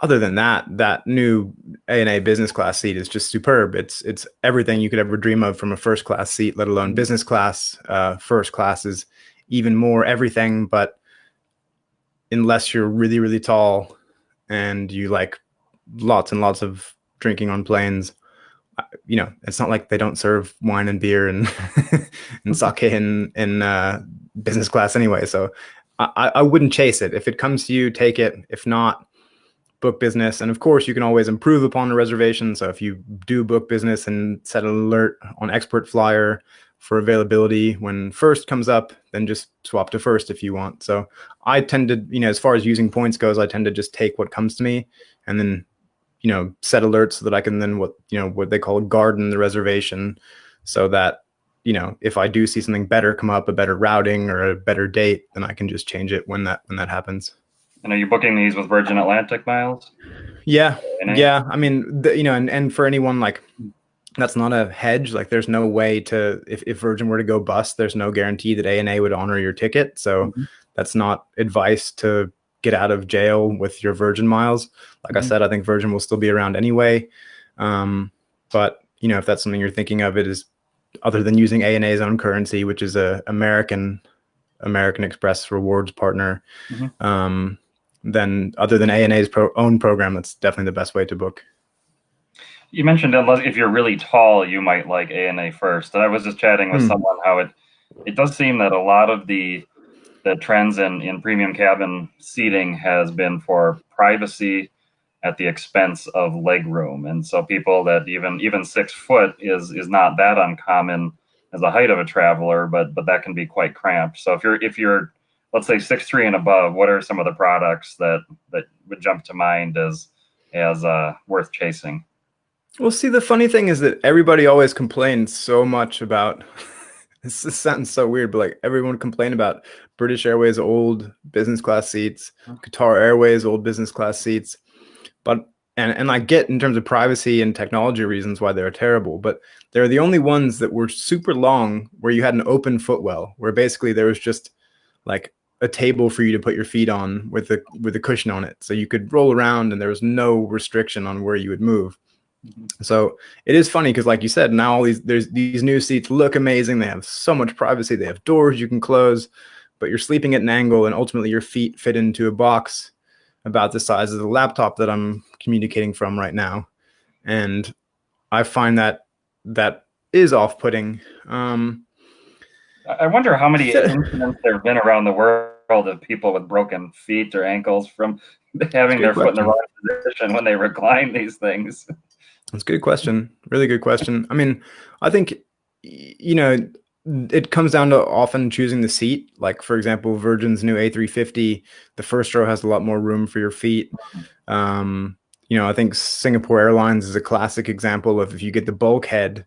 Other than that, that new ANA business class seat is just superb. It's everything you could ever dream of from a first class seat, let alone business class. First class is even more everything, but unless you're really, really tall and you like lots and lots of drinking on planes, it's not like they don't serve wine and beer and and sake in business class anyway. So I wouldn't chase it. If it comes to you, take it. If not, book business. And of course, you can always improve upon the reservation. So if you do book business and set an alert on Expert Flyer for availability when first comes up, then just swap to first if you want. So I tend to, as far as using points goes, I tend to just take what comes to me and then, set alerts so that I can then what they call garden the reservation, so that, if I do see something better come up, a better routing or a better date, then I can just change it when that happens. And are you booking these with Virgin Atlantic miles? Yeah. Yeah. I mean, and for anyone, like, that's not a hedge. Like, there's no way to, if Virgin were to go bust, there's no guarantee that ANA would honor your ticket. So that's not advice to get out of jail with your Virgin miles. Like I said, I think Virgin will still be around anyway. But if that's something you're thinking of, it is other than using ANA's own currency, which is a American Express rewards partner. Then other than ANA's own program, that's definitely the best way to book. You mentioned if you're really tall, you might like ANA first. And I was just chatting with someone how it does seem that a lot of the trends in premium cabin seating has been for privacy at the expense of leg room. And so people that even 6 foot is not that uncommon as a height of a traveler, but that can be quite cramped. So if you're let's say 6'3" and above, what are some of the products that would jump to mind as worth chasing? Well, see, the funny thing is that everybody always complains so much about this sounds so weird, but like everyone complained about British Airways old business class seats, Qatar Airways old business class seats. But and I get in terms of privacy and technology reasons why they're terrible, but they're the only ones that were super long where you had an open footwell, where basically there was just like a table for you to put your feet on with a cushion on it. So you could roll around and there was no restriction on where you would move. So it is funny because, like you said, now there's these new seats look amazing. They have so much privacy. They have doors you can close, but you're sleeping at an angle, and ultimately your feet fit into a box about the size of the laptop that I'm communicating from right now. And I find that is off-putting. I wonder how many incidents there have been around the world of people with broken feet or ankles from having their foot in the wrong position when they recline these things. That's a good question. Really good question. I mean, I think, it comes down to often choosing the seat. Like, for example, Virgin's new A350, the first row has a lot more room for your feet. I think Singapore Airlines is a classic example of if you get the bulkhead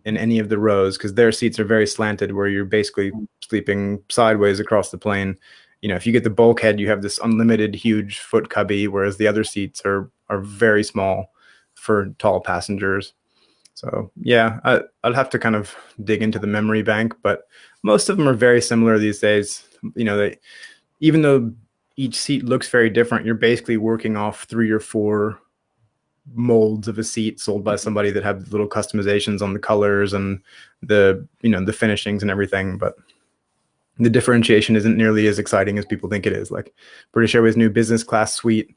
in any of the rows, because their seats are very slanted where you're basically sleeping sideways across the plane. If you get the bulkhead, you have this unlimited huge foot cubby, whereas the other seats are very small for tall passengers. So yeah, I'd have to kind of dig into the memory bank, but most of them are very similar these days. Even though each seat looks very different, you're basically working off 3 or 4 molds of a seat sold by somebody that have little customizations on the colors and the finishings and everything. But the differentiation isn't nearly as exciting as people think it is. Like British Airways' new business class suite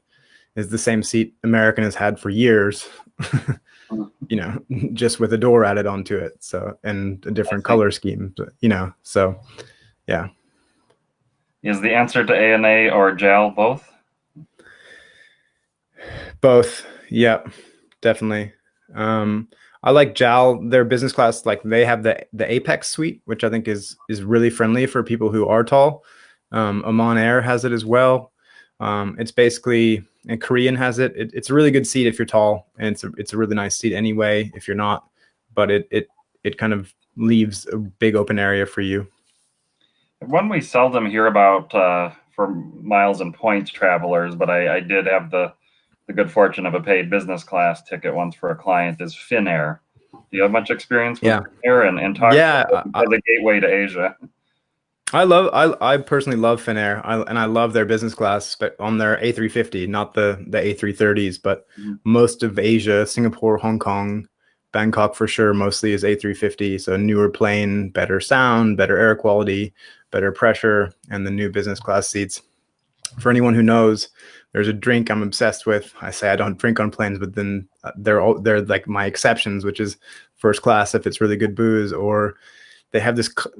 is the same seat American has had for years, just with a door added onto it. So, and a different color scheme, so yeah. Is the answer to ANA or JAL both? Both. Yeah, definitely. I like JAL, their business class. Like they have the Apex suite, which I think is really friendly for people who are tall. Oman Air has it as well. It's basically, and Korean has it. It's a really good seat if you're tall, and it's a really nice seat anyway if you're not. But it kind of leaves a big open area for you. One we seldom hear about for miles and points travelers, but I did have the good fortune of a paid business class ticket once for a client, is Finnair. Do you have much experience with Finnair and talk as a gateway to Asia? I personally love Finnair, and I love their business class, but on their A350, not the A330s, but most of Asia, Singapore, Hong Kong, Bangkok for sure, mostly is A350. So newer plane, better sound, better air quality, better pressure, and the new business class seats. For anyone who knows, there's a drink I'm obsessed with. I say I don't drink on planes, but then they're like my exceptions, which is first class if it's really good booze, or they have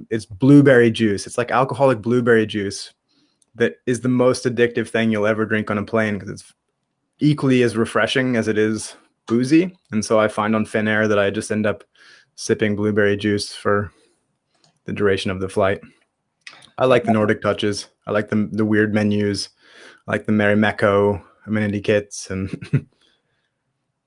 it's blueberry juice. It's like alcoholic blueberry juice that is the most addictive thing you'll ever drink on a plane because it's equally as refreshing as it is boozy. And so I find on Finnair that I just end up sipping blueberry juice for the duration of the flight. I like the Nordic touches. I like the weird menus. I like the Marimekko amenity kits. And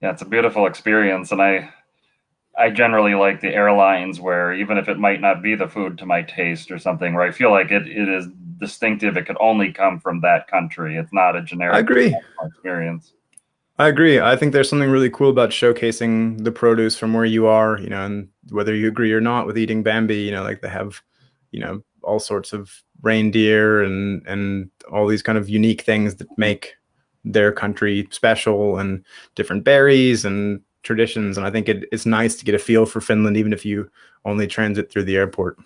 yeah, it's a beautiful experience. And I generally like the airlines where even if it might not be the food to my taste or something, where I feel like it is distinctive, it could only come from that country. It's not a generic experience. I agree. I think there's something really cool about showcasing the produce from where you are, and whether you agree or not with eating Bambi, like they have, all sorts of reindeer and all these kind of unique things that make their country special, and different berries and traditions. And I think it's nice to get a feel for Finland, even if you only transit through the airport.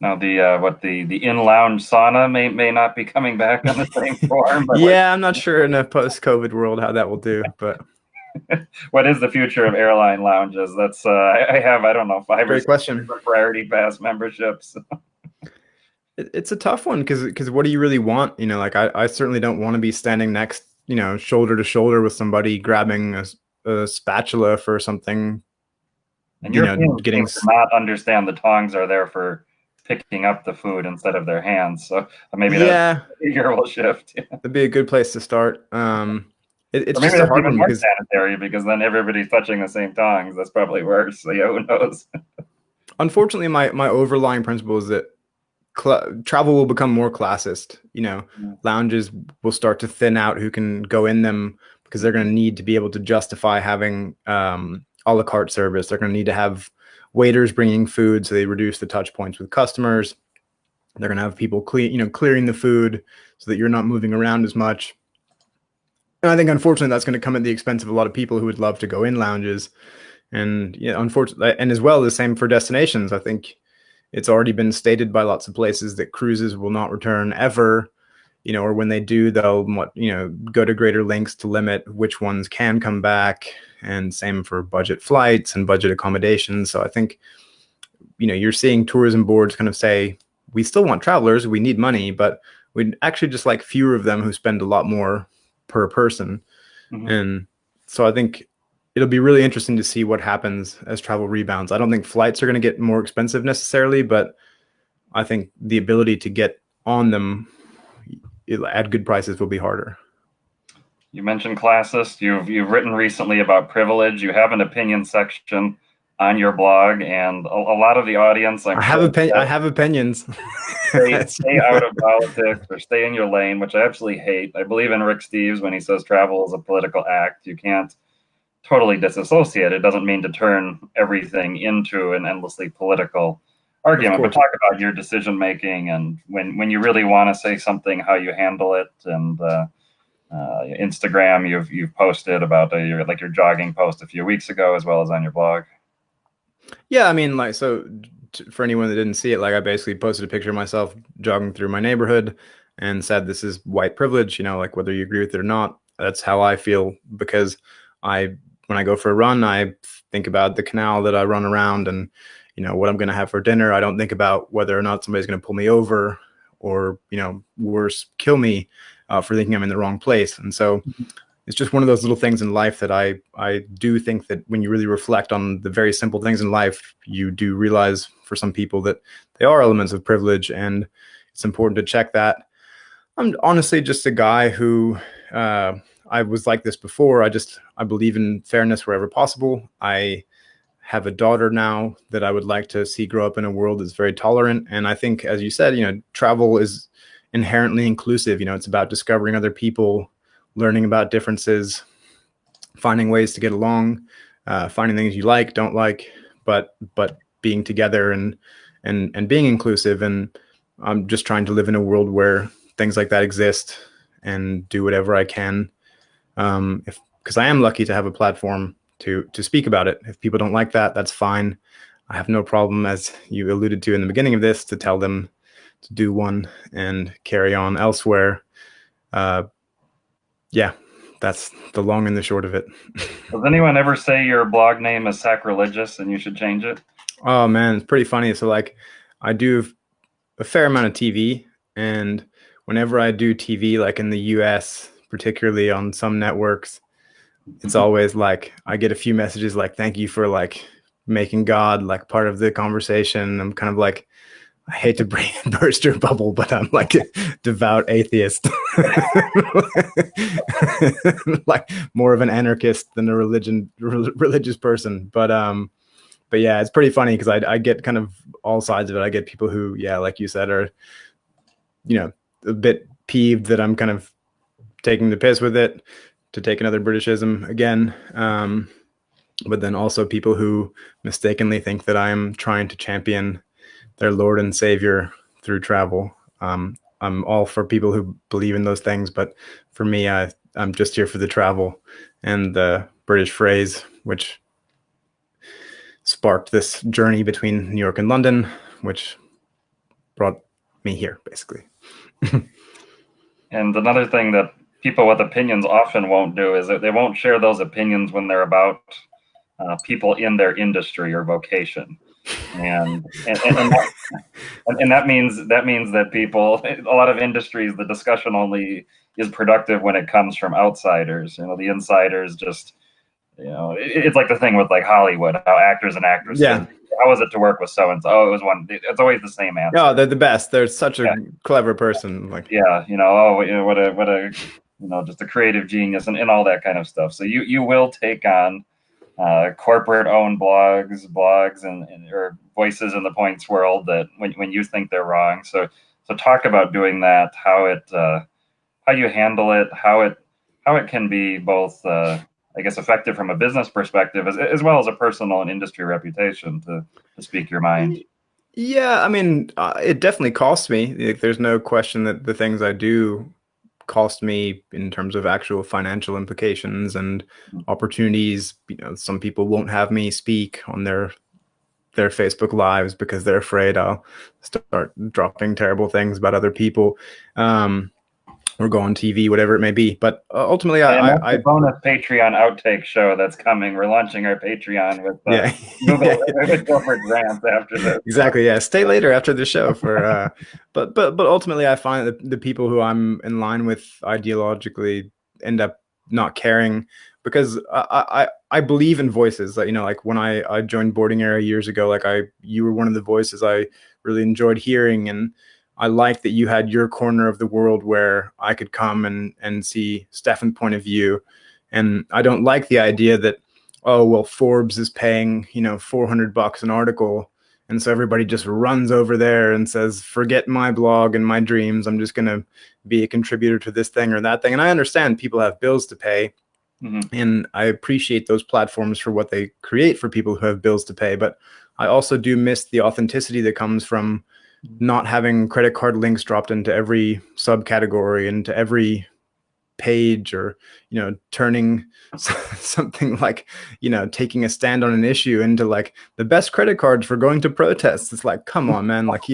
Now the in-lounge sauna may not be coming back in the same form, but Yeah, I'm not sure in a post-COVID world how that will do, but what is the future of airline lounges? That's I have, I don't know, 5 or great 6 question. different Priority Pass memberships. It's a tough one because what do you really want? Like I certainly don't want to be standing next, shoulder to shoulder with somebody grabbing a spatula for something, And Europeans getting. seem to not understand the tongs are there for picking up the food instead of their hands. So maybe that Yeah, year will shift. Yeah. that'd be a good place to start. It's Or maybe just a that's hard even one more because sanitary because then everybody's touching the same tongs. That's probably worse. So yeah, who knows? unfortunately my overlying principle is that travel will become more classist. Lounges will start to thin out who can go in them because they're going to need to be able to justify having a la carte service. They're going to need to have waiters bringing food, so they reduce the touch points with customers. They're going to have people clearing the food so that you're not moving around as much. And I think unfortunately that's going to come at the expense of a lot of people who would love to go in lounges. And yeah, unfortunately, and as well, the same for destinations. I think it's already been stated by lots of places that cruises will not return ever, or when they do, they'll go to greater lengths to limit which ones can come back, and same for budget flights and budget accommodations. So I think, you're seeing tourism boards kind of say, we still want travelers, we need money, but we'd actually just like fewer of them who spend a lot more per person. Mm-hmm. And so I think it'll be really interesting to see what happens as travel rebounds. I don't think flights are going to get more expensive necessarily, but I think the ability to get on them at good prices will be harder. You mentioned classist. You've written recently about privilege. You have an opinion section on your blog, and a lot of the audience, I have opinions. Stay out of politics or stay in your lane, which I absolutely hate. I believe in Rick Steves when he says travel is a political act. You can't totally disassociate. It doesn't mean to turn everything into an endlessly political argument, but talk about your decision making and when you really want to say something, how you handle it. And Instagram, you've posted about your jogging post a few weeks ago, as well as on your blog. Yeah, I mean, for anyone that didn't see it, I basically posted a picture of myself jogging through my neighborhood and said, this is white privilege, whether you agree with it or not, that's how I feel. Because when I go for a run, I think about the canal that I run around and, what I'm going to have for dinner. I don't think about whether or not somebody's going to pull me over or, worse, kill me for thinking I'm in the wrong place. And so it's just one of those little things in life that I do think that when you really reflect on the very simple things in life, you do realize for some people that they are elements of privilege, and it's important to check that. I'm honestly just a guy who I was like this before. I believe in fairness wherever possible. I have a daughter now that I would like to see grow up in a world that's very tolerant. And I think, as you said, travel is inherently inclusive. It's about discovering other people, learning about differences, finding ways to get along, finding things you like, don't like, but being together and being inclusive. And I'm just trying to live in a world where things like that exist and do whatever I can. Because I am lucky to have a platform to speak about it. If people don't like that, that's fine. I have no problem, as you alluded to in the beginning of this, to tell them to do one and carry on elsewhere. Yeah, that's the long and the short of it. Does anyone ever say your blog name is sacrilegious and you should change it? Oh man, it's pretty funny. So I do a fair amount of TV, and whenever I do TV, like in the US, particularly on some networks, it's always I get a few messages thank you for making God part of the conversation. I'm kind of I hate to burst your bubble, but I'm a devout atheist, more of an anarchist than a religious person. But yeah, it's pretty funny because I get kind of all sides of it. I get people who, yeah, like you said, are, a bit peeved that I'm kind of taking the piss with it, to take another Britishism again. But then also people who mistakenly think that I'm trying to champion their Lord and Savior through travel. I'm all for people who believe in those things, but for me, I'm just here for the travel and the British phrase, which sparked this journey between New York and London, which brought me here, basically. And another thing that people with opinions often won't do is that they won't share those opinions when they're about people in their industry or vocation. And that means that people, a lot of industries, the discussion only is productive when it comes from outsiders. The insiders just, it's like the thing with like Hollywood, how actors and actresses, Yeah. how was it to work with so and so? Oh, it was one. It's always the same answer. Oh, they're the best. They're such a clever person. Like, yeah, what a just a creative genius and all that kind of stuff. So you will take on corporate-owned blogs and or voices in the points world that when you think they're wrong. So talk about doing that, how you handle it, how it can be both I guess effective from a business perspective as well as a personal and industry reputation to speak your mind. yeah, I mean, it definitely costs me. Like, there's no question that the things I do cost me in terms of actual financial implications and opportunities. Some people won't have me speak on their Facebook lives because they're afraid I'll start dropping terrible things about other people, or go on TV, whatever it may be. But ultimately, I bonus Patreon outtake show that's coming. We're launching our Patreon with yeah, Google with Gilbert Grant after this. Exactly. Yeah. Stay later after the show for, but ultimately I find that the people who I'm in line with ideologically end up not caring because I believe in voices. Like when I joined Boarding Area years ago, like you were one of the voices I really enjoyed hearing, and I like that you had your corner of the world where I could come and see Stefan's point of view. And I don't like the idea that, oh, well, Forbes is paying, $400 an article. And so everybody just runs over there and says, forget my blog and my dreams. I'm just going to be a contributor to this thing or that thing. And I understand people have bills to pay. Mm-hmm. And I appreciate those platforms for what they create for people who have bills to pay. But I also do miss the authenticity that comes from not having credit card links dropped into every subcategory, into every page, or turning something like taking a stand on an issue into like the best credit cards for going to protests. It's like, come on, man. Like,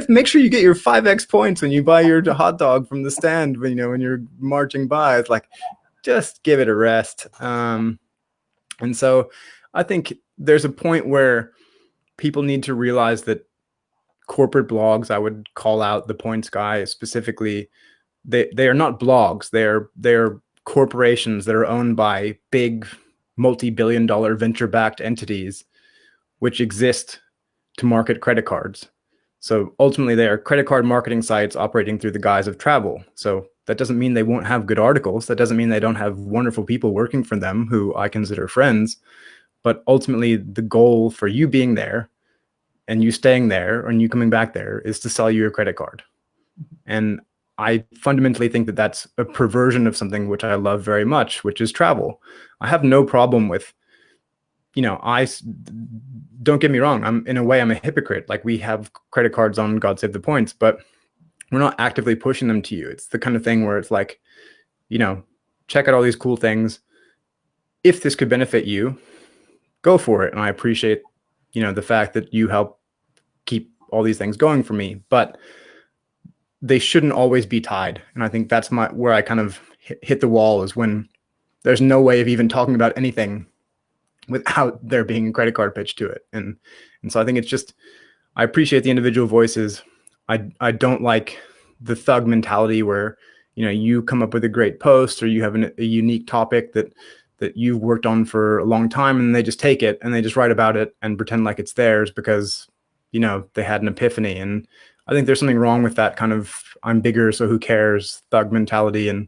make sure you get your 5x points when you buy your hot dog from the stand when you're marching by. It's like, just give it a rest. And so I think there's a point where people need to realize that corporate blogs, I would call out the Points guy specifically, they are not blogs. They're corporations that are owned by big multi-billion-dollar venture-backed entities which exist to market credit cards. So ultimately they are credit card marketing sites operating through the guise of travel. So that doesn't mean they won't have good articles. That doesn't mean they don't have wonderful people working for them who I consider friends. But ultimately the goal for you being there and you staying there and you coming back there is to sell you your credit card. And I fundamentally think that that's a perversion of something which I love very much, which is travel. I have no problem with, don't get me wrong. I'm a hypocrite. Like, we have credit cards on God Save the Points, but we're not actively pushing them to you. It's the kind of thing where it's like, check out all these cool things. If this could benefit you, go for it. And I appreciate, the fact that you help keep all these things going for me, but they shouldn't always be tied. And I think that's where I kind of hit the wall, is when there's no way of even talking about anything without there being a credit card pitch to it. And so I think it's just, I appreciate the individual voices. I don't like the thug mentality where, you come up with a great post or you have a unique topic that you've worked on for a long time, and they just take it and they just write about it and pretend like it's theirs because, they had an epiphany. And I think there's something wrong with that kind of I'm bigger, so who cares thug mentality. And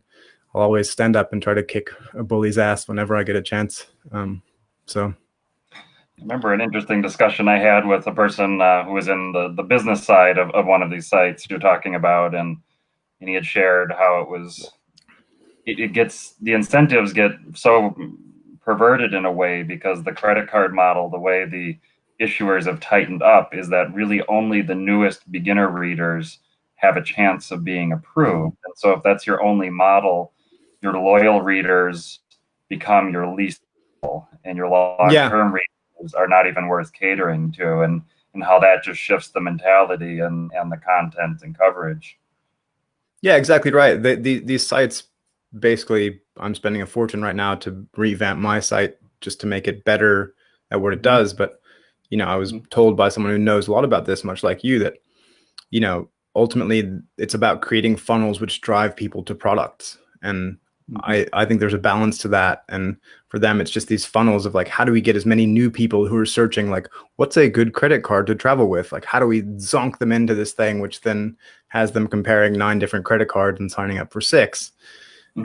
I'll always stand up and try to kick a bully's ass whenever I get a chance. So I remember an interesting discussion I had with a person who was in the business side of one of these sites you're talking about, and he had shared how it gets, the incentives get so perverted in a way because the credit card model, the way the issuers have tightened up is that really only the newest beginner readers have a chance of being approved. And so if that's your only model, your loyal readers become your least loyal, and your Yeah. long-term readers are not even worth catering to, and how that just shifts the mentality and the content and coverage. Yeah, exactly right. These sites, basically, I'm spending a fortune right now to revamp my site just to make it better at what it Mhm. does. But, I was told by someone who knows a lot about this, much like you, that, ultimately it's about creating funnels which drive people to products. And I think there's a balance to that. And for them, it's just these funnels of like, how do we get as many new people who are searching, like, what's a good credit card to travel with? Like, how do we zonk them into this thing, which then has them comparing 9 different credit cards and signing up for 6?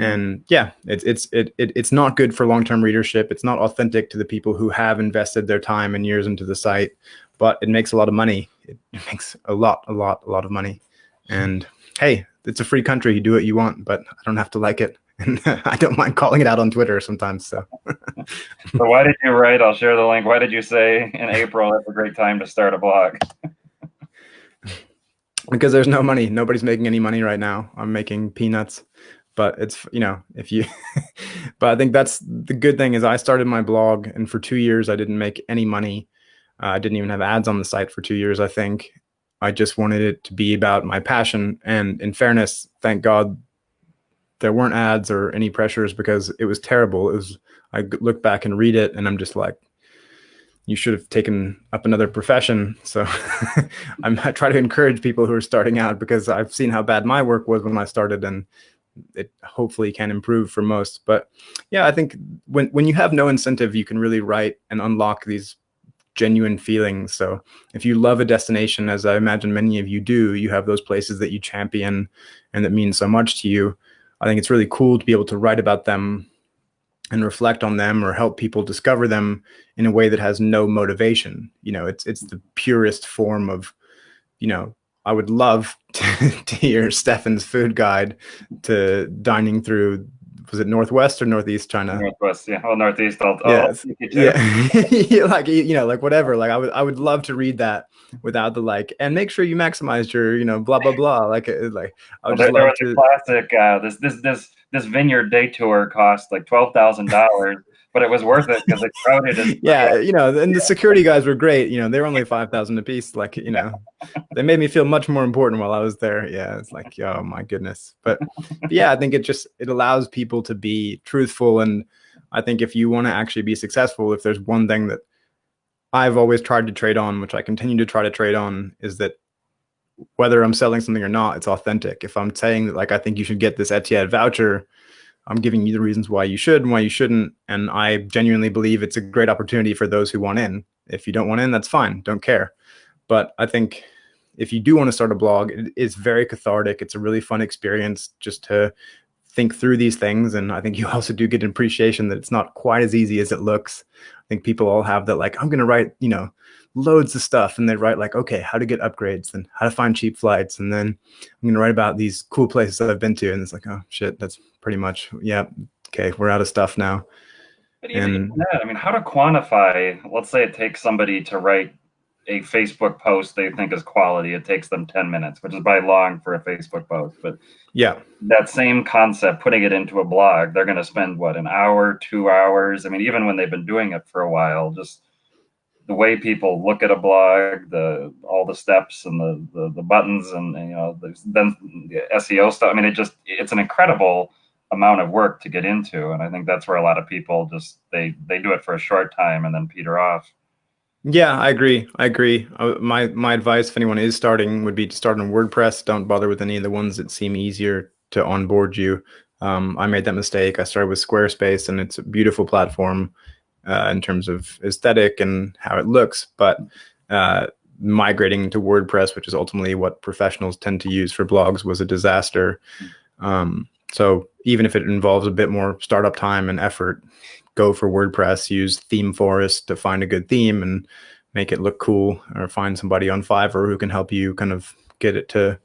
And yeah, it's not good for long-term readership. It's not authentic to the people who have invested their time and years into the site, but it makes a lot of money. It makes a lot of money. And hey, it's a free country. You do what you want, but I don't have to like it. And I don't mind calling it out on Twitter sometimes. So why did you write? I'll share the link. Why did you say in April that's a great time to start a blog? because there's no money. Nobody's making any money right now. I'm making peanuts. But it's, if you, but I think that's the good thing is I started my blog, and for 2 years I didn't make any money. I didn't even have ads on the site for 2 years, I think. I just wanted it to be about my passion. And in fairness, thank God there weren't ads or any pressures, because it was terrible. I look back and read it and I'm just like, you should have taken up another profession. So I try to encourage people who are starting out, because I've seen how bad my work was when I started, and it hopefully can improve for most. But yeah, I think when you have no incentive, you can really write and unlock these genuine feelings. So if you love a destination, as I imagine many of you do, you have those places that you champion and that mean so much to you. I think it's really cool to be able to write about them and reflect on them, or help people discover them in a way that has no motivation. It's the purest form of, I would love to hear Stefan's food guide to dining through, was it Northwest or Northeast China? Northwest, yeah. Well, Northeast, I'll Yes. take you too. Yeah. Like, like whatever. Like I would love to read that without the like, and make sure you maximize your, blah, blah, blah. Like I Well, would just there love was a to. classic. This vineyard day tour cost like $12,000, but it was worth it because it crowded as Yeah. And the security guys were great. They were only 5,000 a piece. Like, they made me feel much more important while I was there. Yeah. It's like, oh my goodness. But yeah, I think it allows people to be truthful. And I think if you want to actually be successful, if there's one thing that I've always tried to trade on, which I continue to try to trade on, is that whether I'm selling something or not, it's authentic. If I'm saying that, like, I think you should get this Etihad voucher, I'm giving you the reasons why you should and why you shouldn't. And I genuinely believe it's a great opportunity for those who want in. If you don't want in, that's fine. Don't care. But I think if you do want to start a blog, it's very cathartic. It's a really fun experience just to think through these things. And I think you also do get an appreciation that it's not quite as easy as it looks. I think people all have that, like, I'm going to write, loads of stuff. And they write like, okay, how to get upgrades and how to find cheap flights. And then I'm going to write about these cool places that I've been to. And it's like, oh shit, that's pretty much, yeah. Okay. We're out of stuff now. But even that, I mean, how to quantify, let's say it takes somebody to write a Facebook post they think is quality. It takes them 10 minutes, which is by long for a Facebook post. But yeah, that same concept, putting it into a blog, they're going to spend what, an hour, 2 hours? I mean, even when they've been doing it for a while, just the way people look at a blog, all the steps and the buttons and then the SEO stuff. I mean, it's an incredible amount of work to get into, and I think that's where a lot of people just they do it for a short time and then peter off. yeah, I agree. My advice, if anyone is starting, would be to start on WordPress. Don't bother with any of the ones that seem easier to onboard you. I made that mistake. I started with Squarespace, and it's a beautiful platform in terms of aesthetic and how it looks. But migrating to WordPress, which is ultimately what professionals tend to use for blogs, was a disaster. So even if it involves a bit more startup time and effort, go for WordPress. Use Theme Forest to find a good theme and make it look cool, or find somebody on Fiverr who can help you kind of get it to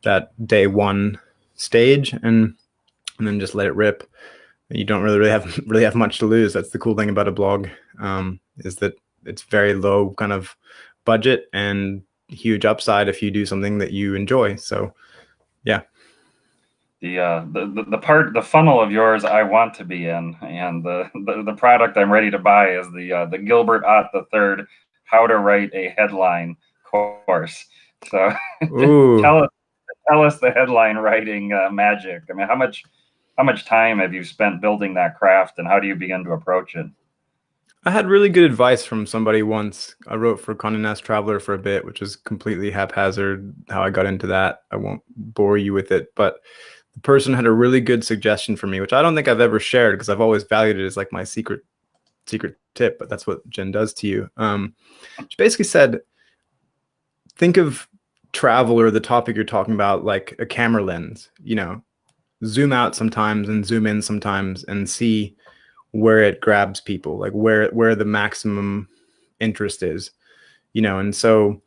that day one stage, and then just let it rip. You don't really have much to lose. That's the cool thing about a blog, is that it's very low kind of budget and huge upside if you do something that you enjoy. So yeah. The funnel of yours I want to be in, and the product I'm ready to buy is the Gilbert Ott the third How to Write a Headline course. So Ooh. tell us the headline writing magic. I mean, how much time have you spent building that craft, and how do you begin to approach it? I had really good advice from somebody once. I wrote for Condé Nast Traveler for a bit, which is completely haphazard how I got into that. I won't bore you with it, but the person had a really good suggestion for me, which I don't think I've ever shared because I've always valued it as like my secret tip, but that's what Jen does to you. She basically said, think of travel or the topic you're talking about like a camera lens, zoom out sometimes and zoom in sometimes and see where it grabs people, like where the maximum interest is, and so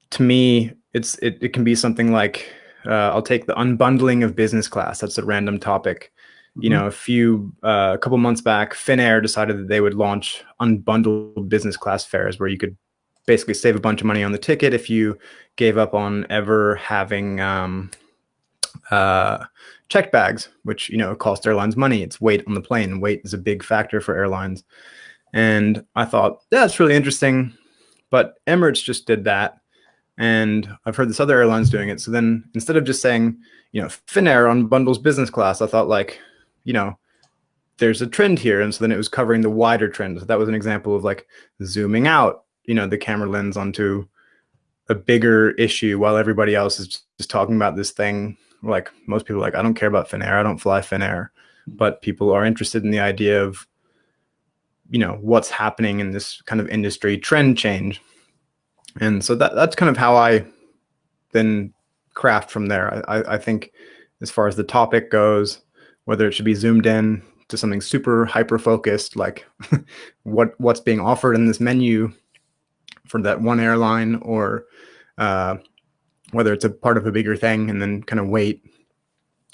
to me it can be something like I'll take the unbundling of business class. That's a random topic. A couple months back, Finnair decided that they would launch unbundled business class fares where you could basically save a bunch of money on the ticket if you gave up on ever having checked bags, which cost airlines money. It's weight on the plane. Weight is a big factor for airlines. And I thought, yeah, that's really interesting. But Emirates just did that. And I've heard this other airline's doing it. So then instead of just saying, Finnair unbundles business class, I thought like, there's a trend here. And so then it was covering the wider trend. So that was an example of like zooming out, the camera lens onto a bigger issue while everybody else is just talking about this thing. Like most people are like, I don't care about Finnair. I don't fly Finnair. But people are interested in the idea of, what's happening in this kind of industry trend change. And so that's kind of how I then craft from there. I think as far as the topic goes, whether it should be zoomed in to something super hyper focused, like what's being offered in this menu for that one airline, or whether it's a part of a bigger thing, and then kind of wait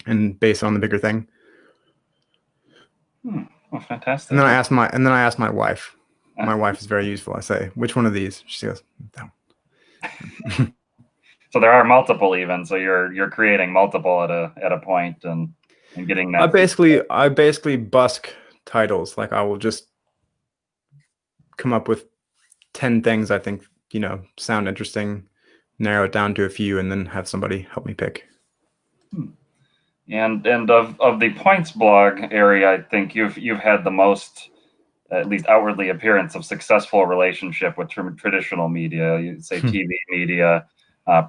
and base on the bigger thing. Well, fantastic. And then I asked my wife. My wife is very useful. I say, which one of these? She goes, that one. So there are multiple even. So you're creating multiple at a point and getting that. I basically busk titles. Like I will just come up with 10 things I think, sound interesting, narrow it down to a few, and then have somebody help me pick. And of the points blog area, I think you've had the most, at least outwardly appearance, of successful relationship with traditional media. You say TV media,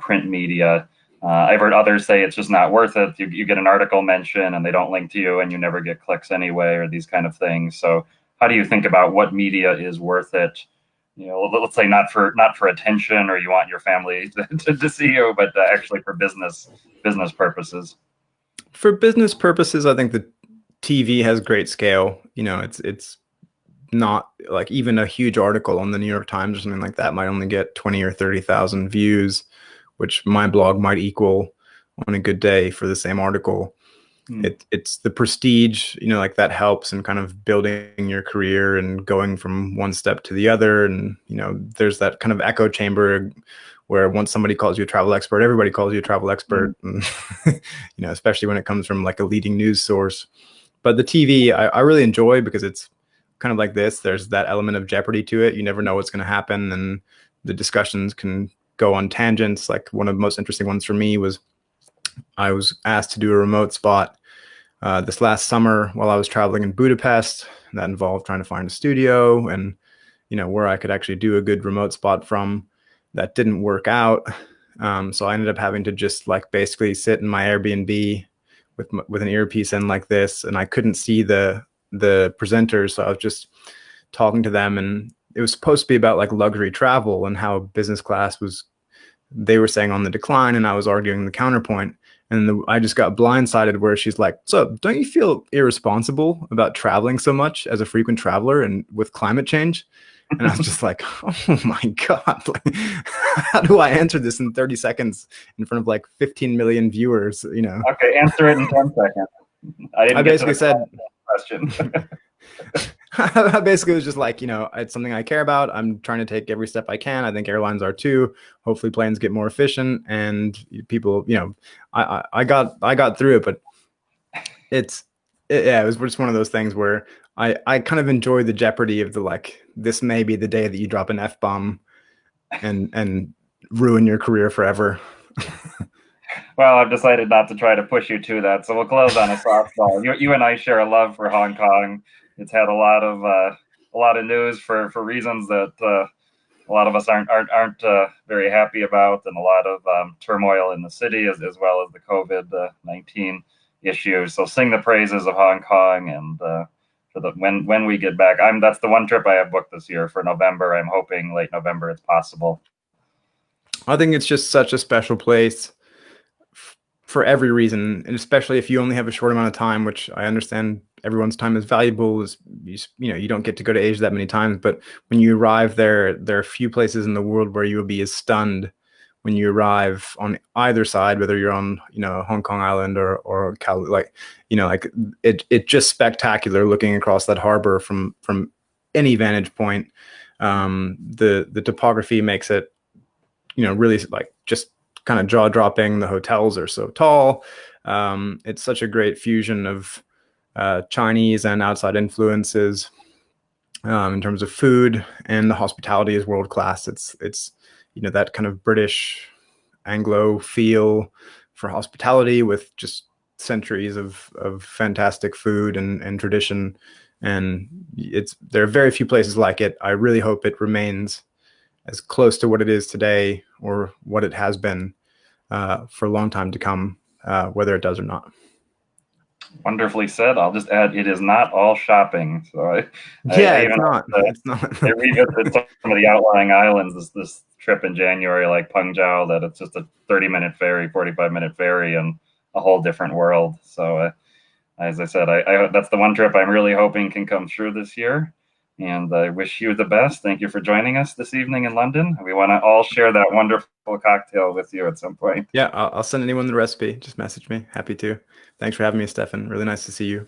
print media. I've heard others say it's just not worth it. You get an article mention and they don't link to you, and you never get clicks anyway, or these kind of things. So how do you think about what media is worth it? Let's say not for attention, or you want your family to see you, but actually for business purposes. For business purposes, I think the TV has great scale. It's not like even a huge article on the New York Times or something like that might only get 20 or 30,000 views, which my blog might equal on a good day for the same article. It's the prestige, like that helps in kind of building your career and going from one step to the other. And, there's that kind of echo chamber where once somebody calls you a travel expert, everybody calls you a travel expert, and, especially when it comes from like a leading news source. But the TV, I really enjoy because it's kind of like this. There's that element of jeopardy to it. You never know what's going to happen. And the discussions can go on tangents. Like one of the most interesting ones for me was I was asked to do a remote spot this last summer while I was traveling in Budapest. That involved trying to find a studio and, where I could actually do a good remote spot from. That didn't work out. So I ended up having to just like basically sit in my Airbnb with an earpiece in like this, and I couldn't see the presenters. So I was just talking to them, and it was supposed to be about like luxury travel and how business class was, they were saying, on the decline, and I was arguing the counterpoint. And I just got blindsided where she's like, so don't you feel irresponsible about traveling so much as a frequent traveler and with climate change? And I was just like, oh my God, like, how do I answer this in 30 seconds in front of like 15 million viewers, Okay, answer it in 10 seconds. I basically said, question. Basically, it was just like, it's something I care about. I'm trying to take every step I can. I think airlines are too. Hopefully, planes get more efficient, and people, I got through it, but it's, yeah, it was just one of those things where I kind of enjoy the jeopardy of the like, this may be the day that you drop an F bomb and ruin your career forever. Well, I've decided not to try to push you to that, so we'll close on a softball. You and I share a love for Hong Kong. It's had a lot of news for reasons that a lot of us aren't very happy about, and a lot of turmoil in the city as well as the COVID-19 issues. So sing the praises of Hong Kong, and for the when we get back, that's the one trip I have booked this year for November. I'm hoping late November it's possible. I think it's just such a special place for every reason, and especially if you only have a short amount of time, which I understand everyone's time is valuable. Is you don't get to go to Asia that many times, but when you arrive there are few places in the world where you will be as stunned when you arrive on either side, whether you're on Hong Kong Island or Cal, like it's just spectacular looking across that harbor from any vantage point. The topography makes it really like just kind of jaw dropping. The hotels are so tall. It's such a great fusion of Chinese and outside influences in terms of food, and the hospitality is world class. It's that kind of British Anglo feel for hospitality with just centuries of fantastic food and tradition. And there are very few places like it. I really hope it remains as close to what it is today or what it has been for a long time to come, whether it does or not. Wonderfully said. I'll just add, it is not all shopping. So Yeah, I it's even not. It's not. I revisited some of the outlying islands this trip in January, like Pengjiao, that it's just a 30-minute ferry, 45-minute ferry, and a whole different world. So as I said, that's the one trip I'm really hoping can come through this year. And I wish you the best. Thank you for joining us this evening in London. We want to all share that wonderful cocktail with you at some point. Yeah, I'll send anyone the recipe. Just message me. Happy to. Thanks for having me, Stefan. Really nice to see you.